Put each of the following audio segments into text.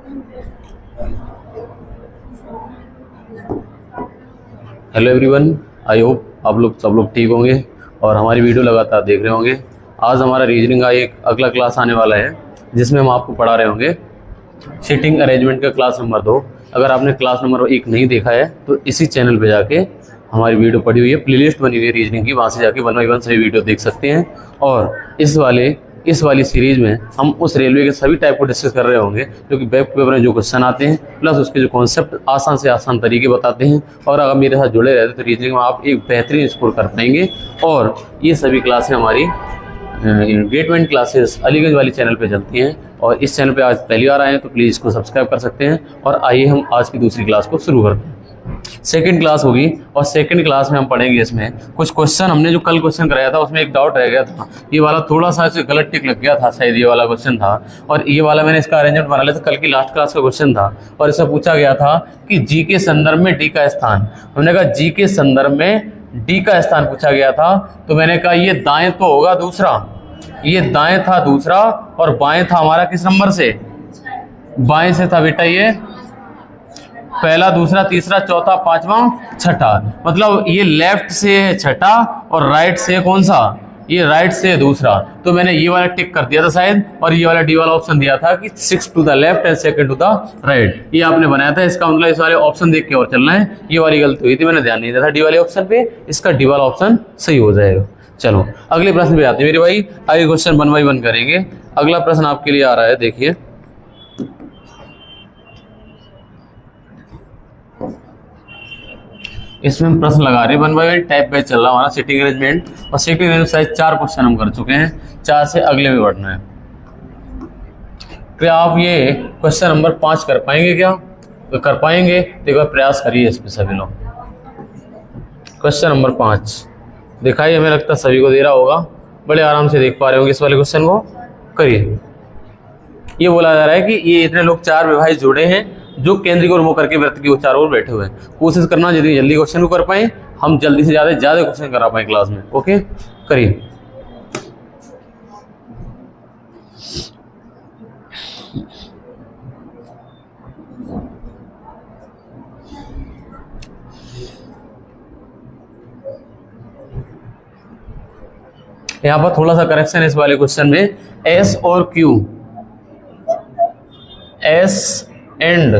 Hello everyone, I hope आप लोग सब लोग ठीक होंगे और हमारी वीडियो लगातार देख रहे होंगे। आज हमारा रीजनिंग का एक अगला क्लास आने वाला है जिसमें हम आपको पढ़ा रहे होंगे सीटिंग अरेंजमेंट का क्लास नंबर 2। अगर आपने क्लास नंबर 1 नहीं देखा है तो इसी चैनल पे जाके हमारी वीडियो पड़ी हुई है, प्लेलिस्ट बनी हुई है रीजनिंग की, वहाँ से जाके 1 बाय 1 सभी वीडियो देख सकते हैं। और इस वाली सीरीज़ में हम उस रेलवे के सभी टाइप को डिस्कस कर रहे होंगे जो कि बैक पेपर में जो क्वेश्चन आते हैं प्लस उसके जो कॉन्सेप्ट आसान से आसान तरीके बताते हैं। और अगर मेरे साथ जुड़े रहते तो रीजनिंग में आप एक बेहतरीन स्कोर कर पाएंगे। और ये सभी क्लासें हमारी एंगेजमेंट क्लासेस अलीगंज वाली चैनल पे चलती हैं। और इस चैनल पे आज पहली बार आए हैं तो प्लीज़ इसको सब्सक्राइब कर सकते हैं। और आइए हम आज की दूसरी क्लास को शुरू करते हैं। सेकंड क्लास होगी और सेकंड क्लास में हम पढ़ेंगे इसमें कुछ क्वेश्चन। हमने जो कल क्वेश्चन कराया था उसमें एक डाउट रह गया था, ये वाला थोड़ा सा इसे गलत टिक लग गया था, शायद ये वाला क्वेश्चन था। और ये वाला मैंने इसका अरेंजमेंट बना लिया था, कल की लास्ट क्लास का क्वेश्चन था। और इसमें पूछा गया था कि जी के संदर्भ में डी का स्थान। हमने कहा जी के संदर्भ में डी का स्थान पूछा गया था, तो मैंने कहा ये दाएं तो होगा दूसरा, ये दाएं था दूसरा और बाएं था हमारा किस नंबर से, बाएं से था बेटा ये पहला, दूसरा, तीसरा, चौथा, पांचवा, छठा। मतलब ये लेफ्ट से है छठा और राइट से कौन सा, ये राइट से दूसरा। तो मैंने ये वाला टिक कर दिया था शायद, और ये वाला डी वाला ऑप्शन दिया था कि 6 to the left and 2 to the right, ये आपने बनाया था। इसका मतलब इस वाले ऑप्शन देख के और चलना है। ये वाली गलती हुई थी, मैंने ध्यान नहीं दिया था डी वाले ऑप्शन पे, इसका डी वाला ऑप्शन सही हो जाएगा। चलो अगले प्रश्न पे आते हैं मेरे भाई, आगे क्वेश्चन 1 बाय 1 करेंगे। अगला प्रश्न आपके लिए आ रहा है, देखिए इसमें हम प्रश्न लगा रहे हैं 1 बाय 1 टाइप पे चल रहा हमारा सीटिंग अरेंजमेंट। और सीटिंग अरेंजमेंट शायद 4 क्वेश्चन हम कर चुके हैं, 4 से अगले में बढ़ना है। क्या आप ये क्वेश्चन नंबर 5 कर पाएंगे क्या? तो कर पाएंगे तो एक बार प्रयास करिए इस पे सभी लोग। क्वेश्चन नंबर 5 दिखाइए, हमें लगता है सभी को दे रहा होगा, बड़े आराम से देख पा रहे होंगे इस वाले क्वेश्चन को। करिए। ये बोला जा रहा है कि ये इतने लोग 4 विभाजित जोड़े हैं जो केंद्र को रिमूव करके वृत्त की चारों ओर बैठे हुए हैं। कोशिश करना जितनी जल्दी क्वेश्चन को कर पाए, हम जल्दी से ज्यादा क्वेश्चन करा पाए क्लास में। ओके करिए। यहाँ पर थोड़ा सा करेक्शन इस वाले क्वेश्चन में, एस और Q, S and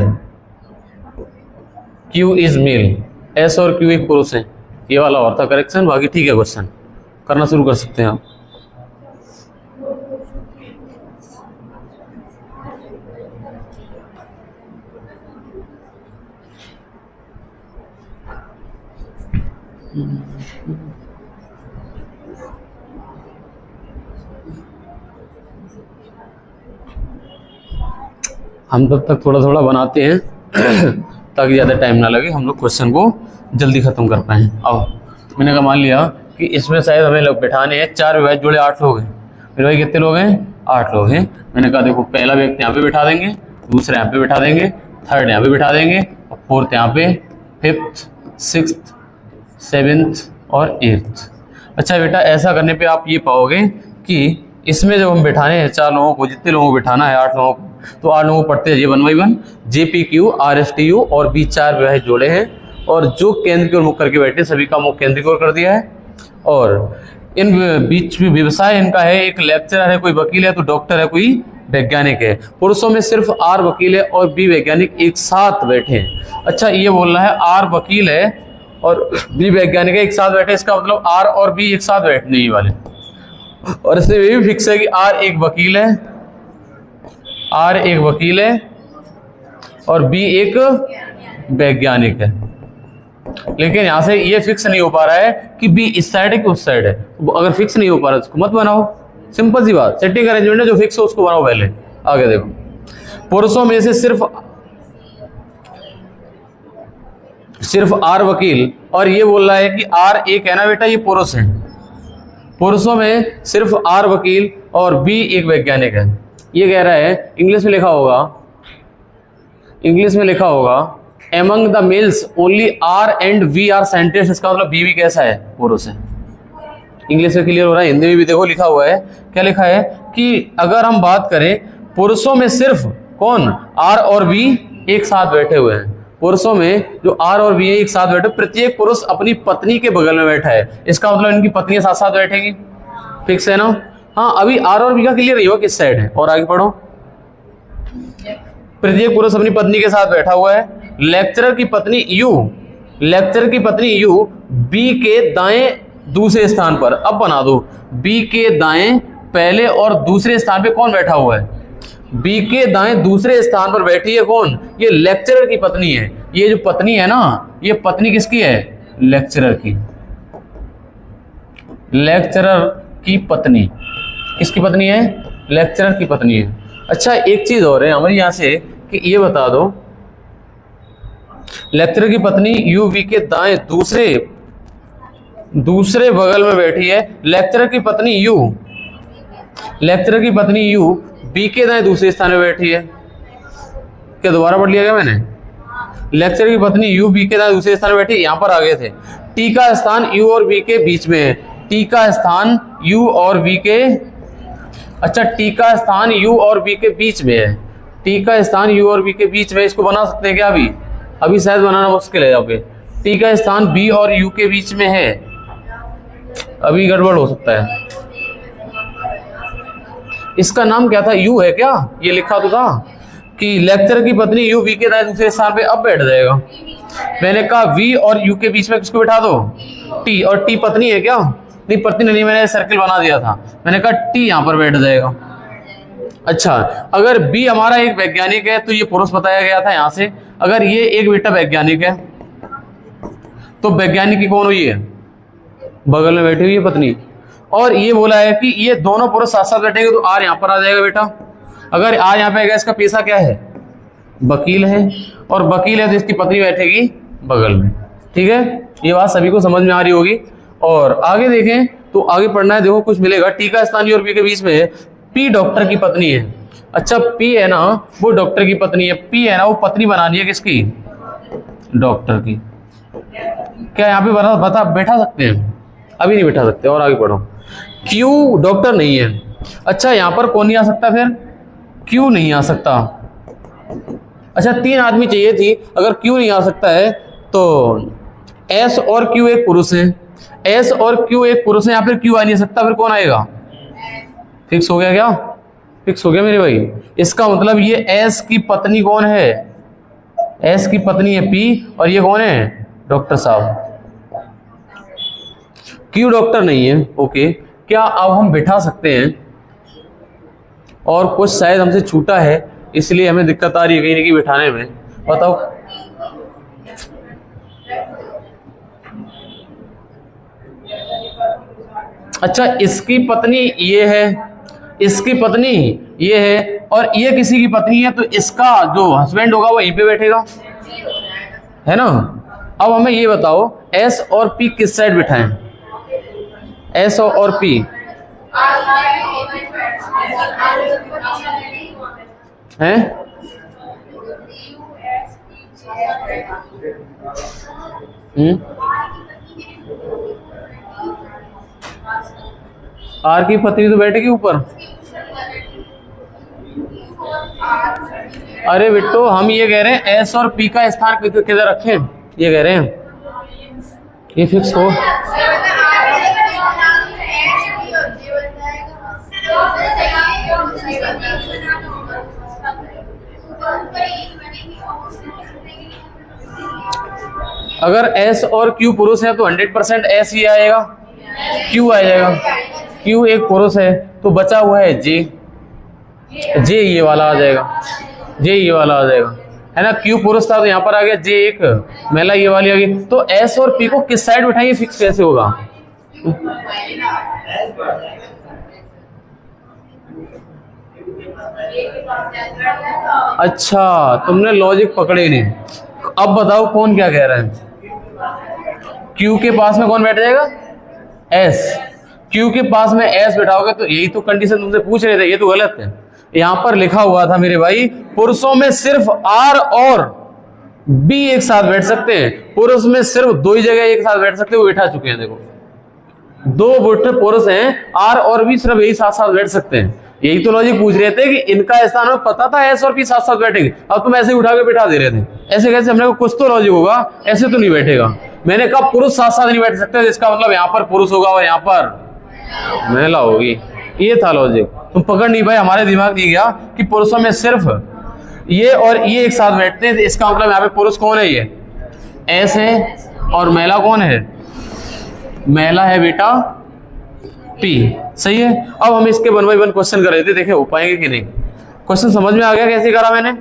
Q is male, S और क्यू एक पुरुष है, ये वाला और था करेक्शन। बाकी ठीक है, क्वेश्चन करना शुरू कर सकते हैं आप। हम तब तक थोड़ा थोड़ा बनाते हैं ताकि ज़्यादा टाइम ना लगे, हम लोग क्वेश्चन को जल्दी खत्म कर पाएँ। आओ, मैंने कहा मान लिया कि इसमें शायद हमें लोग बैठाने हैं 4 विभाजित जोड़े 8 लोग हैं। मेरे भाई कितने लोग हैं? 8 लोग हैं। मैंने कहा देखो पहला व्यक्ति यहाँ पे बैठा देंगे, दूसरा यहाँ पे बैठा देंगे, थर्ड यहाँ पे बैठा देंगे और फोर्थ यहाँ पे, 5th, 6th, 7th और 8th। अच्छा बेटा, ऐसा करने पर आप ये पाओगे कि इसमें जब हम बैठाने हैं 4 लोगों को, जितने लोगों को बैठाना है 8 लोगों को, तो 8 लोगों को पढ़ते हैं 1 बाय 1, JPQ, RSTU और B 4 विभाजित जोड़े हैं। और जो केंद्र की ओर मुख करके बैठे सभी का मुख केंद्र की ओर कर दिया है। और इन बीच में व्यवसाय इनका है, एक लेक्चरर है, कोई वकील है, तो डॉक्टर है, कोई वैज्ञानिक है। पुरुषों में सिर्फ R वकील है और B वैज्ञानिक एक साथ बैठे हैं। अच्छा, ये बोल रहा है R वकील है और B वैज्ञानिक है एक साथ बैठे, इसका मतलब R और B एक साथ बैठने ही वाले। और इसमें ये भी फिक्स है कि R एक वकील है, R एक वकील है और B एक वैज्ञानिक है। लेकिन यहां से ये फिक्स नहीं हो पा रहा है कि B इस साइड है कि उस साइड है। अगर फिक्स नहीं हो पा रहा है उसको मत बनाओ, सिंपल सी बात। सेटिंग अरेंजमेंट है, जो फिक्स हो उसको बनाओ पहले। आगे देखो, पुरुषों में से सिर्फ R वकील, और ये बोल रहा है कि R एक है ना बेटा, ये पुरुष है। पुरुषों में सिर्फ R वकील और B एक वैज्ञानिक है। ये कह रहा है, इंग्लिश में लिखा होगा among the males only R and V are scientists। इसका मतलब B भी कैसा है? पुरुष है। इंग्लिश में क्लियर हो रहा है, हिंदी में भी देखो लिखा हुआ है, क्या लिखा है कि अगर हम बात करें पुरुषों में सिर्फ कौन, आर और बी एक साथ बैठे हुए हैं। पुरुषों में जो आर और बी एक साथ बैठे, प्रत्येक पुरुष अपनी पत्नी के बगल में बैठा है, इसका मतलब इनकी पत्नियां साथ साथ बैठेंगी, फिक्स है ना। हाँ, अभी आर और बी का क्लियर हुआ किस साइड है, और आगे पढ़ो। प्रत्येक पुरुष अपनी पत्नी के साथ बैठा हुआ है। लेक्चरर की पत्नी यू बी के दाएं दूसरे स्थान पर, अब बना दो, बी के दाएं पहले और दूसरे स्थान पे कौन बैठा हुआ है, बी के दाएं दूसरे स्थान पर बैठी है कौन, ये लेक्चरर की पत्नी है। ये जो पत्नी है ना, ये पत्नी किसकी है, लेक्चरर की, लेक्चरर की पत्नी, किसकी पत्नी है, लेक्चरर की पत्नी है। अच्छा, एक चीज और है हमारे यहां से कि ये बता दो, लेक्चरर की पत्नी यू बी के दाएं दूसरे बगल में बैठी है। लेक्चरर की पत्नी यू बी के दाएं दूसरे स्थान में बैठी है। क्या दोबारा पढ़ लिया गया मैंने, लेक्चरर की पत्नी यू बी के दाएं दूसरे स्थान में बैठी, यहां पर आ गए थे। टी का स्थान यू और बी के बीच में है, टी का स्थान यू और बी के, अच्छा टी का स्थान यू और बी के बीच में है, टी का स्थान यू और बी के बीच में, इसको बना सकते हैं क्या, अभी शायद बनाना मुश्किल है। यहाँ पे टी का स्थान बी और यू के बीच में है, अभी गड़बड़ हो सकता है। इसका नाम क्या था, यू है क्या, ये लिखा तो था कि लेक्चरर की पत्नी यू वी के दाएं दूसरे स्थान पे, अब बैठ जाएगा। मैंने कहा वी और यू के बीच में किसको बैठा दो, टी, और टी पत्नी है क्या, नहीं पत्नी नहीं, मैंने सर्किल बना दिया था, मैंने कहा टी यहां पर बैठ जाएगा। अच्छा, अगर बी हमारा एक वैज्ञानिक है तो ये पुरुष बताया गया था यहां से, अगर ये एक बेटा वैज्ञानिक है तो वैज्ञानिक की कौन हुई है, बगल में बैठी हुई है पत्नी, और ये बोला है कि ये दोनों पुरुष साथ साथ बैठेंगे तो आर यहां पर आ जाएगा बेटा। अगर आर यहां पे आएगा, इसका पेशा क्या है, वकील है, और वकील है तो इसकी पत्नी बैठेगी बगल में। ठीक है, ये बात सभी को समझ में आ रही होगी। और आगे देखें तो आगे पढ़ना है, देखो कुछ मिलेगा। टी का स्थान और बी के बीच में है, पी डॉक्टर की पत्नी है। अच्छा, पी है ना वो डॉक्टर की पत्नी है, पी है ना वो पत्नी बनानी है किसकी, डॉक्टर की। क्या यहाँ पे बैठा सकते हैं, अभी नहीं बैठा सकते, और आगे पढ़ो। क्यू डॉक्टर नहीं है, अच्छा यहाँ पर कौन नहीं आ सकता, फिर क्यू नहीं आ सकता। अच्छा, 3 आदमी चाहिए थी, अगर क्यू नहीं आ सकता है तो एस और क्यू एक पुरुष है, एस और क्यू एक पुरुष है, यहाँ पर क्यू आ नहीं सकता, फिर कौन आएगा, फिक्स हो गया क्या, फिक्स हो गया मेरे भाई। इसका मतलब ये एस की पत्नी कौन है, एस की पत्नी है पी, और ये कौन है, डॉक्टर साहब। क्यू डॉक्टर नहीं है, ओके। क्या अब हम बिठा सकते हैं, और कुछ शायद हमसे छूटा है इसलिए हमें दिक्कत आ रही है कहीं ना कहीं बिठाने में, बताओ। अच्छा, इसकी पत्नी ये है, इसकी पत्नी ये है, और ये किसी की पत्नी है, तो इसका जो हस्बैंड होगा वो यहीं पे बैठेगा, है ना। अब हमें ये बताओ, एस और पी किस साइड बिठाएं, एस और पी, हैं, आर की पत्नी तो बैठेगी ऊपर। अरे बिट्टो, हम ये कह रहे हैं एस और पी का स्थान किधर रखें, ये कह रहे हैं, ये फिक्स हो। अगर S और Q पुरुष है तो 100% S ही आएगा, Q आ जाएगा। Q एक पुरुष है तो बचा हुआ है J, J ये वाला आ जाएगा, J ये वाला आ जाएगा, है ना। Q पुरुष था तो यहाँ पर आ गया J एक महिला ये वाली आ गई। तो S और P को किस साइड बिठाइए, फिक्स कैसे होगा। अच्छा, तुमने लॉजिक पकड़े नहीं। अब बताओ कौन क्या कह रहा है। Q के पास में कौन बैठ जाएगा, S। Q के पास में S बैठाओगे तो यही तो कंडीशन तुमसे पूछ रहे थे, ये तो गलत है। यहां पर लिखा हुआ था मेरे भाई, पुरुषों में सिर्फ R और B एक साथ बैठ सकते हैं, पुरुष में सिर्फ 2 ही जगह एक साथ बैठ सकते हैं, वो बैठा चुके हैं। देखो 2 पुरुष हैं, R और B सिर्फ यही साथ साथ बैठ सकते हैं। यही तो लॉजिक पूछ रहे थे कि इनका स्थान में पता था एस और पी साथ साथ बैठेंगे, अब तुम ऐसे ही उठा के बैठा दे रहे थे। ऐसे कैसे? हमने कहा कुछ तो लॉजिक होगा, ऐसे तो नहीं बैठेगा। मैंने कहा पुरुष साथ साथ नहीं बैठ सकते, जिसका मतलब यहाँ पर पुरुष होगा और यहाँ पर महिला होगी। ये था लॉजिक, तुम पकड़ नहीं पाए। हमारे दिमाग नहीं गया कि पुरुषों में सिर्फ ये और ये एक साथ बैठते हैं, इसका मतलब यहाँ पे पुरुष कौन है? ये एस है और महिला कौन है? महिला है बेटा पी। सही है। अब हम इसके 1 बाय 1 क्वेश्चन कर रहे थे, देखे हो पाएंगे कि नहीं। क्वेश्चन समझ में आ गया कैसे करा मैंने?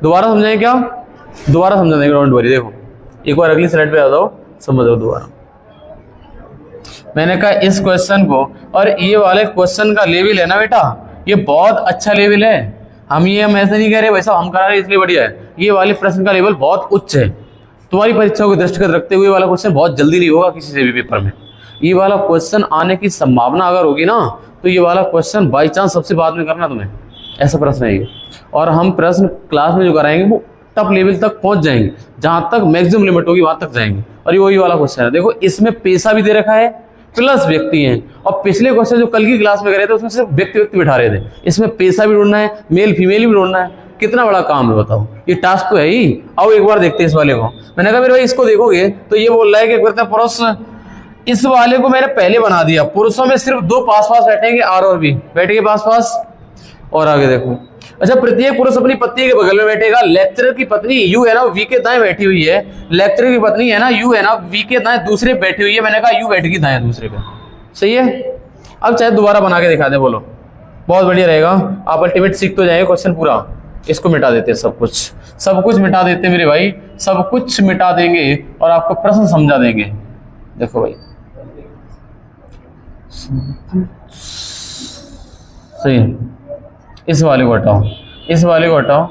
दोबारा समझाएं क्या? दोबारा समझा देंगे, डोंट वरी। देखो एक बार अगली स्लाइड पे आ जाओ, समझो दोबारा। मैंने कहा इस क्वेश्चन को और ये वाले क्वेश्चन का लेवल है ना बेटा, ये बहुत अच्छा लेवल है। हम ऐसे नहीं कह रहे वैसा हम करा रहे इसलिए बढ़िया है। ये वाले प्रश्न का लेवल बहुत उच्च है। तुम्हारी परीक्षाओं को दृष्टिगत रखते हुए वाला क्वेश्चन बहुत जल्दी नहीं होगा किसी से भी पेपर में। ये वाला क्वेश्चन आने की संभावना अगर होगी ना, तो ये वाला क्वेश्चन बाई चांस सबसे बाद में करना तुम्हें, ऐसा प्रश्न है ये। और हम प्रश्न क्लास में जो कराएंगे वो टॉप लेवल तक पहुंच जाएंगे, जहां तक मैक्सिमम लिमिट होगी वहां तक जाएंगे। और ये वही वाला क्वेश्चन है। देखो इसमें पैसा भी दे रखा है प्लस व्यक्ति हैं। और पिछले क्वेश्चन जो कल की क्लास में करे थे उसमें सिर्फ व्यक्ति बिठा रहे थे, इसमें पैसा भी ढूंढना है, मेल फीमेल भी ढूंढना है। कितना बड़ा काम है बताओ, ये टास्क तो है ही। आओ एक बार देखते हैं इस वाले को। मैंने कहा मेरे भाई इसको देखोगे तो ये बोल रहा है कि पुरुष, इस वाले को मैंने पहले बना दिया। पुरुषों में सिर्फ 2 पास पास बैठेंगे, आर और बी बैठेंगे पास पास। और आगे देखो, अच्छा प्रत्येक पुरुष अपनी पत्नी के बगल में बैठेगा। लेक्चरर की पत्नी यू है ना वी के दाएं बैठी हुई है, लेक्चरर की पत्नी है ना यू है ना वी के दाएं दूसरे बैठी हुई है। मैंने कहा यू बैठेगी दाएं दूसरे पे। सही है। अब चाहे दोबारा बना के दिखा दे, बोलो बहुत बढ़िया रहेगा। आप अल्टीमेट सीख तो जाएंगे क्वेश्चन पूरा। इसको मिटा देते हैं, सब कुछ मिटा देते मेरे भाई, सब कुछ मिटा देंगे और आपको प्रश्न समझा देंगे। देखो भाई सही, इस वाले को हटाओ, इस वाले को हटाओ,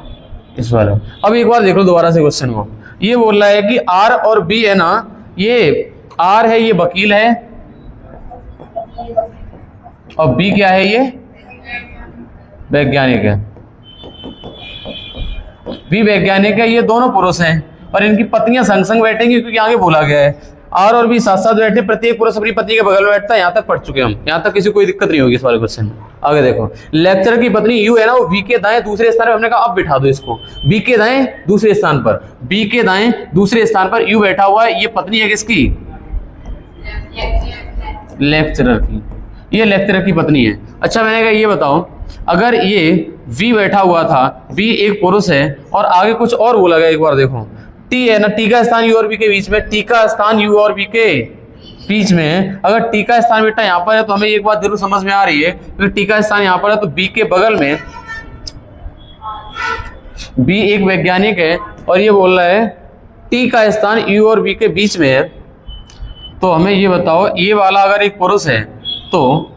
इस वाले को। अब एक बार देख लो दोबारा से क्वेश्चन को। ये बोल रहा है कि आर और बी है ना, ये आर है ये वकील है और बी क्या है? ये वैज्ञानिक है। बी वैज्ञानिक है, ये दोनों पुरुष हैं और इनकी पत्नियां संग संग बैठेंगी क्योंकि आगे बोला गया है आर और बी साथ साथ बैठे, प्रत्येक पुरुष अपनी पत्नी के बगल में बैठता है। यहां तक पढ़ चुके हम, यहां तक किसी कोई दिक्कत नहीं होगी इस वाले क्वेश्चन में। आगे देखो, लेक्चरर की पत्नी यू है ना वो वी के दाएं दूसरे स्थान पर। हमने कहा अब बिठा दो इसको, बी के दाएं दूसरे स्थान पर, बी के दाएं दूसरे स्थान पर यू बैठा हुआ है। ये पत्नी है किसकी? लेक्चरर की। ये लेक्चरर की पत्नी है। अच्छा मैंने कहा ये बताओ, अगर ये वी बैठा हुआ था, बी एक पुरुष है और आगे कुछ और बोला गया, एक बार देखो टी है ना, टी का स्थान यू और बी के बीच में, टी का स्थान यू और बी के बीच में। अगर टी का स्थान बेटा यहाँ पर है तो हमें एक बात जरूर समझ में आ रही है कि टी का स्थान यहाँ पर है तो बी के बगल में बी एक वैज्ञानिक है और ये बोल रहा है टी का स्थान यू और बी के बीच में है। तो हमें ये बताओ, ये वाला अगर एक पुरुष है तो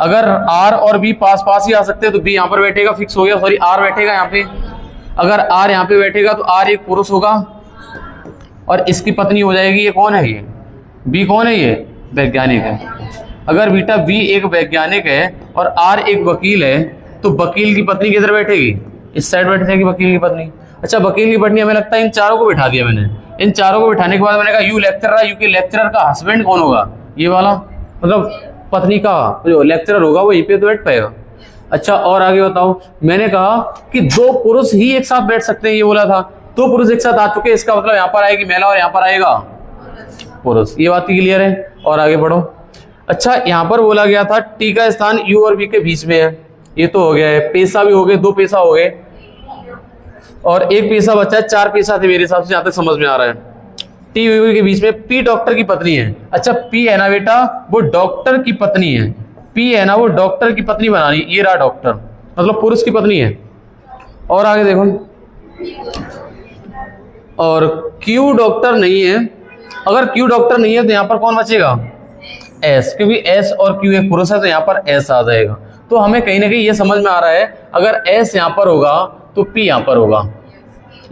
अगर आर और बी पास पास ही आ सकते हैं तो बी यहाँ पर बैठेगा, फिक्स हो गया। सॉरी आर बैठेगा यहाँ पे। अगर आर यहाँ पे बैठेगा तो आर एक पुरुष होगा और इसकी पत्नी हो जाएगी। ये कौन है? ये बी कौन है? ये वैज्ञानिक है। अगर बेटा बी एक वैज्ञानिक है और आर एक वकील है तो वकील की पत्नी किधर बैठेगी? इस साइड बैठ जाएगी वकील की पत्नी। अच्छा वकील की पत्नी, हमें लगता है इन चारों को बिठा दिया मैंने। इन चारों को बिठाने के बाद मैंने कहा यू लेक्चरर है, यू के लेक्चरर का हस्बैंड कौन होगा? ये वाला, मतलब पत्नी का जो लेक्चरर होगा वो यहीं पे तो बैठ पाएगा। अच्छा और आगे बताओ, मैंने कहा कि 2 पुरुष ही एक साथ बैठ सकते हैं, ये बोला था। 2 पुरुष एक साथ आ चुके हैं, इसका मतलब यहाँ पर आएगी महिला और यहाँ पर आएगा पुरुष। ये बात क्लियर है। और आगे बढ़ो। अच्छा यहाँ पर बोला गया था टी का स्थान यू और बी के बीच में है, ये तो हो गया है। पैसा भी हो गए, 2 पैसा हो गए और 1 पैसा बचा है। 4 पैसा थे मेरे हिसाब से, जहां तक समझ में आ रहा है। टी यू के बीच में पी डॉक्टर की पत्नी है। अच्छा पी है ना बेटा वो डॉक्टर की पत्नी है, पी है ना वो डॉक्टर की पत्नी बनानी। ये रहा डॉक्टर, मतलब पुरुष की पत्नी है। और आगे देखो, और क्यू डॉक्टर नहीं है। अगर क्यू डॉक्टर नहीं है तो यहाँ पर कौन बचेगा? एस, क्योंकि एस और क्यू एक पुरुष है तो यहाँ पर एस आ जाएगा। तो हमें कहीं ना कहीं ये समझ में आ रहा है अगर एस यहाँ पर होगा तो पी यहाँ पर होगा।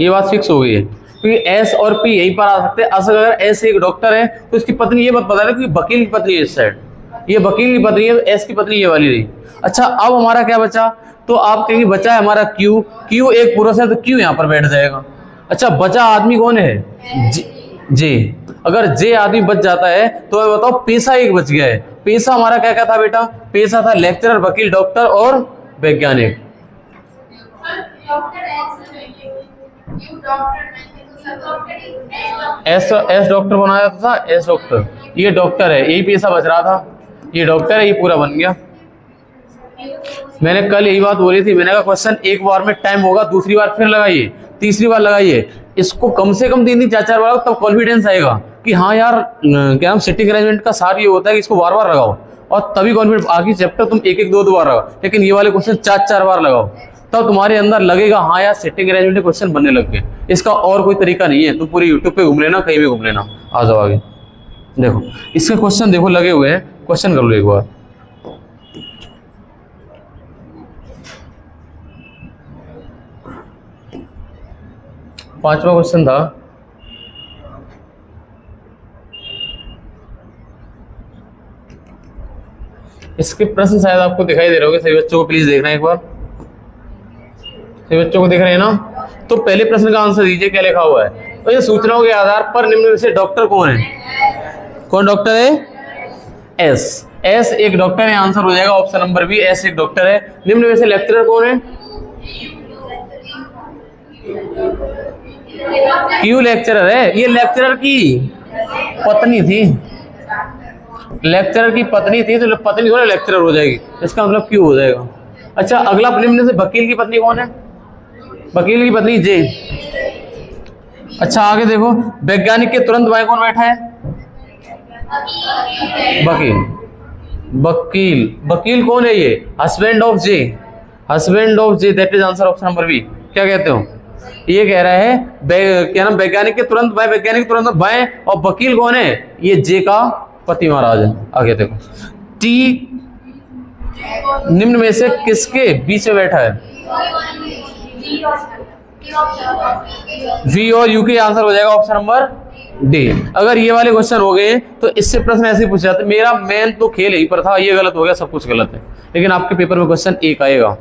ये बात फिक्स हो गई है क्योंकि एस और पी यहीं पर आ सकते हैं। अगर एस एक डॉक्टर है तो इसकी पत्नी ये मत बता रहे क्योंकि वकील की पत्नी है इस साइड, ये वकील की पत्नी है तो एस की पत्नी ये वाली रही। अच्छा अब हमारा क्या बचा? तो आप कहेंगे बचा है हमारा क्यू, क्यू एक पुरुष है तो क्यू यहाँ पर बैठ जाएगा। अच्छा बचा आदमी कौन है? जे। अगर जे आदमी बच जाता है तो मैं बताओ पेशा एक बच गया है। पेशा हमारा क्या क्या था बेटा? पेशा था लेक्चरर, वकील, डॉक्टर और वैज्ञानिक। एस डॉक्टर बनाया था, एस डॉक्टर, ये डॉक्टर है, यही पेशा बच रहा था, ये डॉक्टर है, ये पूरा बन गया। मैंने कल यही बात बोली थी, मैंने कहा क्वेश्चन एक बार में टाइम होगा, दूसरी बार फिर लगाइए, तीसरी बार लगाइए, इसको कम से कम 3 4 बार तब कॉन्फिडेंस आएगा कि हाँ यार क्या हम सिटिंग अरेंजमेंट का सार ये होता है कि इसको बार बार लगाओ, और तभी कॉन्फिडेंस। आगे चैप्टर तुम 1 2 बार लगाओ, लेकिन ये वाले क्वेश्चन 4 बार लगाओ, तब तुम्हारे अंदर लगेगा हाँ यार सिटिंग अरेंजमेंट के क्वेश्चन बनने लग गए। इसका और कोई तरीका नहीं है। तुम पूरी यूट्यूब पे घूम लेना, कहीं भी घूम लेना। आ जाओ आगे, देखो इसके क्वेश्चन देखो लगे हुए हैं, क्वेश्चन कर लो एक बार। पांचवा क्वेश्चन था, इसके प्रश्न शायद आपको दिखाई दे रहे होंगे। सभी बच्चों को प्लीज देखना एक बार, सभी बच्चों को दिख रहे हैं ना? तो पहले प्रश्न का आंसर दीजिए, क्या लिखा हुआ है? तो ये सूचनाओं के आधार पर निम्न में से डॉक्टर कौन है? कौन डॉक्टर है? एस। एस एक डॉक्टर है, आंसर हो जाएगा ऑप्शन नंबर बी, एस एक डॉक्टर है। निम्न में से लेक्चरर कौन है? क्यू लेक्चरर है, ये लेक्चरर की पत्नी थी, लेक्चरर की पत्नी थी, तो पत्नी थोड़ा लेक्चरर हो जाएगी, इसका मतलब क्यू हो जाएगा। अच्छा अगला, निम्न से वकील की पत्नी कौन है? वकील की पत्नी जे। अच्छा आगे देखो, वैज्ञानिक के तुरंत बाएं कौन बैठा है? वकील। वकील, वकील कौन है? ये husband of J, husband of J, that is answer option number B. क्या कहते हो? ये कह रहा है क्या नाम, वैज्ञानिक के तुरंत बाएं, वैज्ञानिक तुरंत बाएं, और वकील कौन है? ये जे का पति महाराज है। आगे देखो, टी निम्न में से किसके बीच में बैठा है? वी और यू के, आंसर हो जाएगा ऑप्शन नंबर डी। अगर ये वाले क्वेश्चन हो गए तो इससे प्रश्न ऐसे ही पूछ जाते। मेरा मेन तो खेल यहीं पर था, ये गलत हो गया, सब कुछ गलत है, लेकिन आपके पेपर में क्वेश्चन एक आएगा।